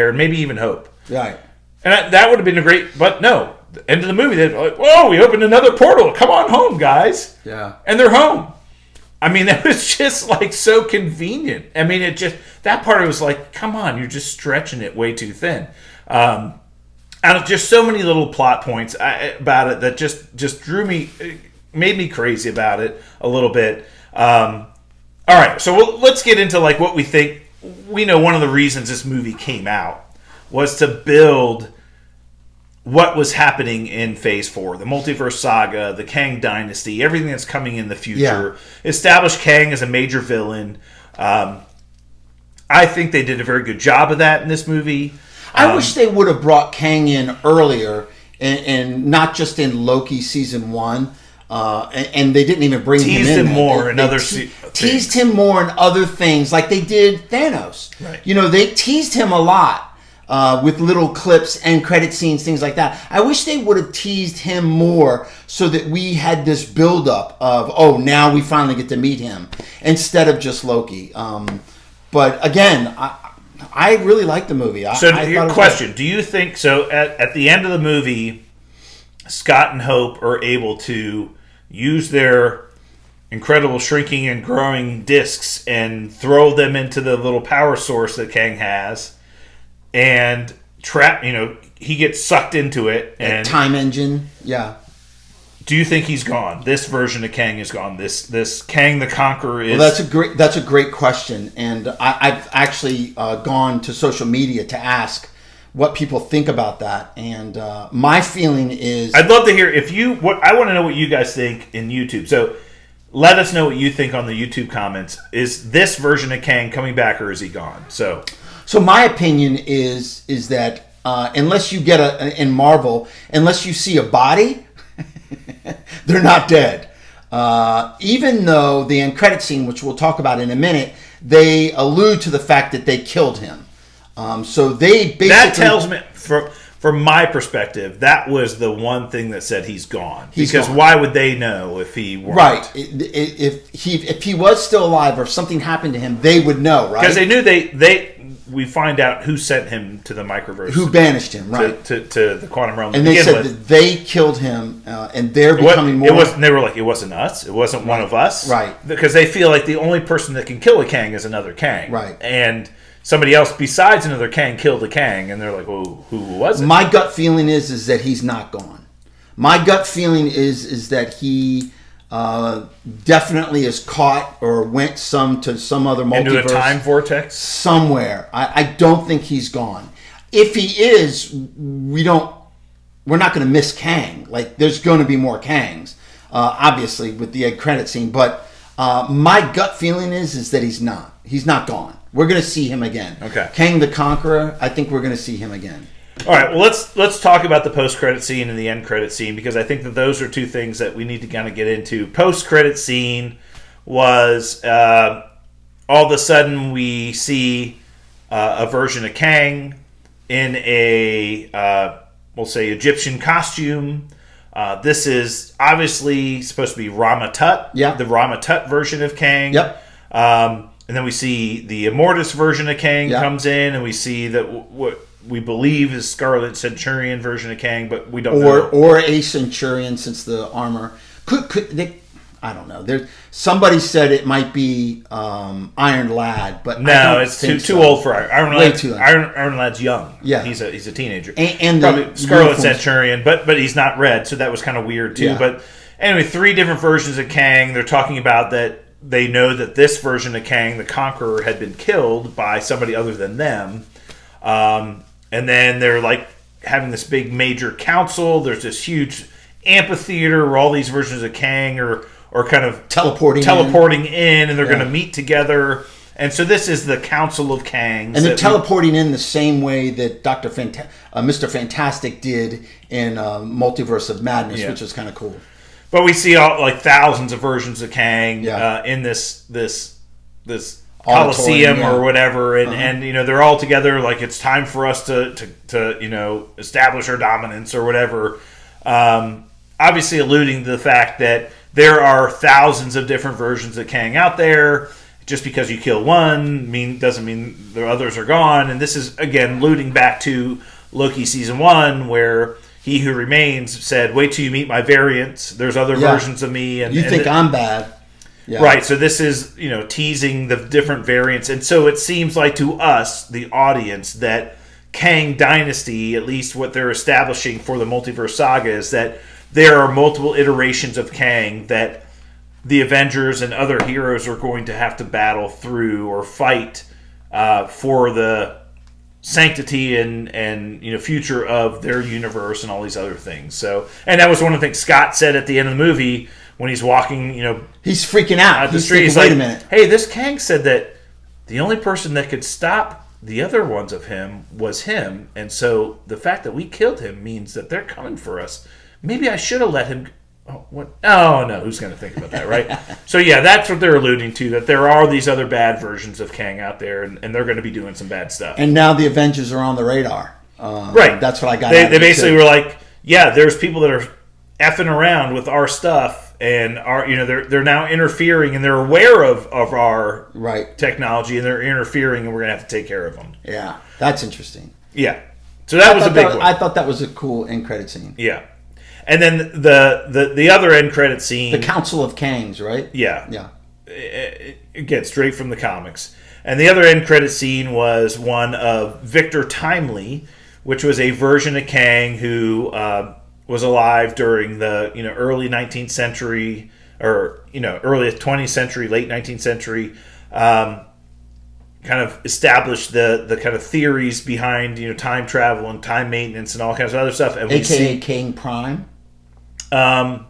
and maybe even Hope. Right. And that would have been a great, but no. The end of the movie, they're like, whoa, we opened another portal. Come on home, guys. Yeah. And they're home. That was just so convenient. That part was come on, you're just stretching it way too thin. And just so many little plot points about it that just drew me, made me crazy about it a little bit. All right, so let's get into what we think. We know one of the reasons this movie came out was to build what was happening in Phase 4, the multiverse saga, the Kang dynasty, everything that's coming in the future. Yeah. Establish Kang as a major villain. I think they did a very good job of that in this movie. I wish they would have brought Kang in earlier, and not just in Loki season 1. And they didn't even bring him in. Teased him more in other teased him more in other things, like they did Thanos. Right. They teased him a lot. With little clips and credit scenes, things like that. I wish they would have teased him more so that we had this buildup of, now we finally get to meet him, instead of just Loki. But again, I really like the movie. Your question, do you think, at the end of the movie, Scott and Hope are able to use their incredible shrinking and growing discs and throw them into the little power source that Kang has, and he gets sucked into it. And time engine, yeah. Do you think he's gone? This version of Kang is gone. This Kang the Conqueror is. Well, that's a great question, and I've actually gone to social media to ask what people think about that. And my feeling is, I'd love to hear I want to know what you guys think in YouTube. So let us know what you think on the YouTube comments. Is this version of Kang coming back, or is he gone? So my opinion is that unless you get in Marvel, unless you see a body, they're not dead. Even though the end credit scene, which we'll talk about in a minute, they allude to the fact that they killed him. So they basically... That tells me, from my perspective, that was the one thing that said he's gone. Because why would they know if he weren't? Right. If he was still alive or if something happened to him, they would know, right? Because they knew we find out who sent him to the microverse. Who banished him, right? To the quantum realm. And they said that they killed him, and they're becoming more... They were like, it wasn't us. It wasn't one of us. Right. Because they feel like the only person that can kill a Kang is another Kang. Right. And somebody else besides another Kang killed a Kang, and they're like, well, who was it? My gut feeling is that he's not gone. My gut feeling is that he... definitely is caught or went to some other multiverse. Into a time vortex? Somewhere. I don't think he's gone. If he is, we're not going to miss Kang. Like, there's going to be more Kangs, obviously, with the end credit scene. But my gut feeling is that he's not. He's not gone. We're going to see him again. Okay. Kang the Conqueror, I think we're going to see him again. All right, well, let's talk about the post-credit scene and the end-credit scene, because I think that those are two things that we need to kind of get into. Post-credit scene was all of a sudden we see a version of Kang in a, we'll say, Egyptian costume. This is obviously supposed to be Rama Tut, the Rama Tut version of Kang. Yep. And then we see the Immortus version of Kang comes in, and we see that what we believe is Scarlet Centurion version of Kang, but we don't know. Or a Centurion, since the armor could they, I don't know. Somebody said it might be Iron Lad, but no, it's too old for Iron Lad. Iron Lad's young. Yeah, he's a teenager. And probably Scarlet Centurion, but he's not red, so that was kind of weird too. Yeah. But anyway, 3 different versions of Kang. They're talking about that they know that this version of Kang, the Conqueror, had been killed by somebody other than them. And then they're like having this big major council. There's this huge amphitheater where all these versions of Kang are kind of teleporting in, and they're going to meet together. And so this is the Council of Kangs. And they're teleporting in the same way that Mr. Fantastic did in Multiverse of Madness, which was kind of cool. But we see thousands of versions of Kang in this Coliseum or whatever, and they're all together. Like, it's time for us to establish our dominance or whatever. Obviously, alluding to the fact that there are thousands of different versions of Kang out there. Just because you kill one doesn't mean the others are gone. And this is again alluding back to Loki season 1, where He Who Remains said, "Wait till you meet my variants. There's other versions of me." And you think I'm bad. Yeah. Right, so this is, teasing the different variants. And so it seems like to us, the audience, that Kang Dynasty, at least what they're establishing for the Multiverse Saga, is that there are multiple iterations of Kang that the Avengers and other heroes are going to have to battle through or fight for the sanctity and future of their universe and all these other things. So, and that was one of the things Scott said at the end of the movie, when he's walking, he's freaking out. The street. He's like, "Wait a minute! Hey, this Kang said that the only person that could stop the other ones of him was him, and so the fact that we killed him means that they're coming for us. Maybe I should have let him." Oh, what? Oh no, who's going to think about that, right? So yeah, that's what they're alluding to. That there are these other bad versions of Kang out there, and they're going to be doing some bad stuff. And now the Avengers are on the radar. Right. That's what I got. They basically were like, "Yeah, there's people that are effing around with our stuff." And they're now interfering, and they're aware of our technology, and they're interfering, and we're gonna have to take care of them. Yeah, that's interesting. Yeah, so that was a big one. I thought that was a cool end credit scene. Yeah, and then the other end credit scene, the Council of Kangs, right? Yeah. Again, straight from the comics. And the other end credit scene was one of Victor Timely, which was a version of Kang who was alive during the early 19th century, or early 20th century, late 19th century. Kind of established the kind of theories behind time travel and time maintenance and all kinds of other stuff. And AKA King Prime. I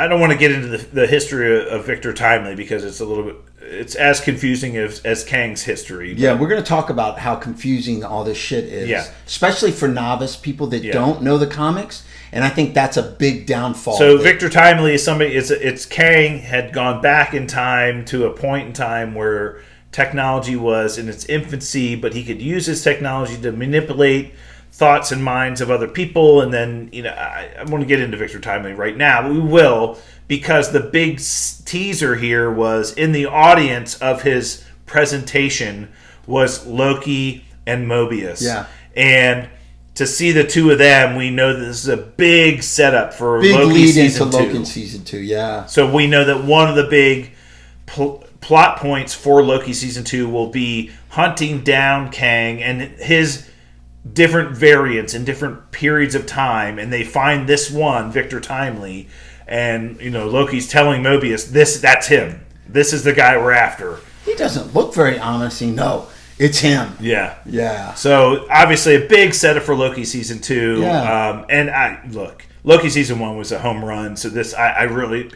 don't want to get into the history of Victor Timely, because it's a little bit it's as confusing as Kang's history. Yeah, we're going to talk about how confusing all this shit is. Yeah. Especially for novice people that don't know the comics. And I think that's a big downfall. So Victor Timely is somebody. It's Kang had gone back in time to a point in time where technology was in its infancy, but he could use his technology to manipulate thoughts and minds of other people. And then, I want to get into Victor Timely right now, but we will, because the big teaser here was in the audience of his presentation was Loki and Mobius. Yeah. And to see the two of them, we know that this is a big setup for big Loki lead season into 2. Loki season 2, yeah. So we know that one of the big plot points for Loki season 2 will be hunting down Kang and his different variants in different periods of time, and they find this one, Victor Timely, and Loki's telling Mobius, that's him. This is the guy we're after. He doesn't look very honest. No, it's him. Yeah. So obviously a big setup for Loki season 2. Yeah. Loki season 1 was a home run. So this, I really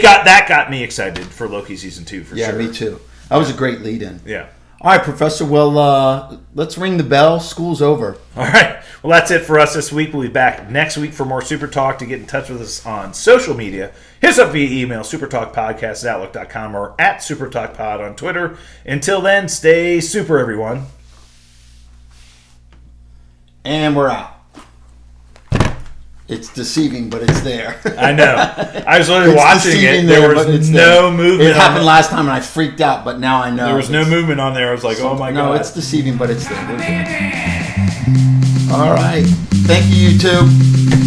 got me excited for Loki season 2 for sure. Yeah, me too. That was a great lead-in. Yeah. All right, Professor. Well, let's ring the bell. School's over. All right. Well, that's it for us this week. We'll be back next week for more Super Talk. To get in touch with us on social media, hit us up via email, supertalkpodcast@outlook.com or at supertalkpod on Twitter. Until then, stay super, everyone. And we're out. It's deceiving, but it's there. I know. I was literally watching it. There was no movement. It happened last time, and I freaked out, but now I know. There was no movement on there. I was like, oh my God. No, it's deceiving, but it's there. All right. Thank you, YouTube.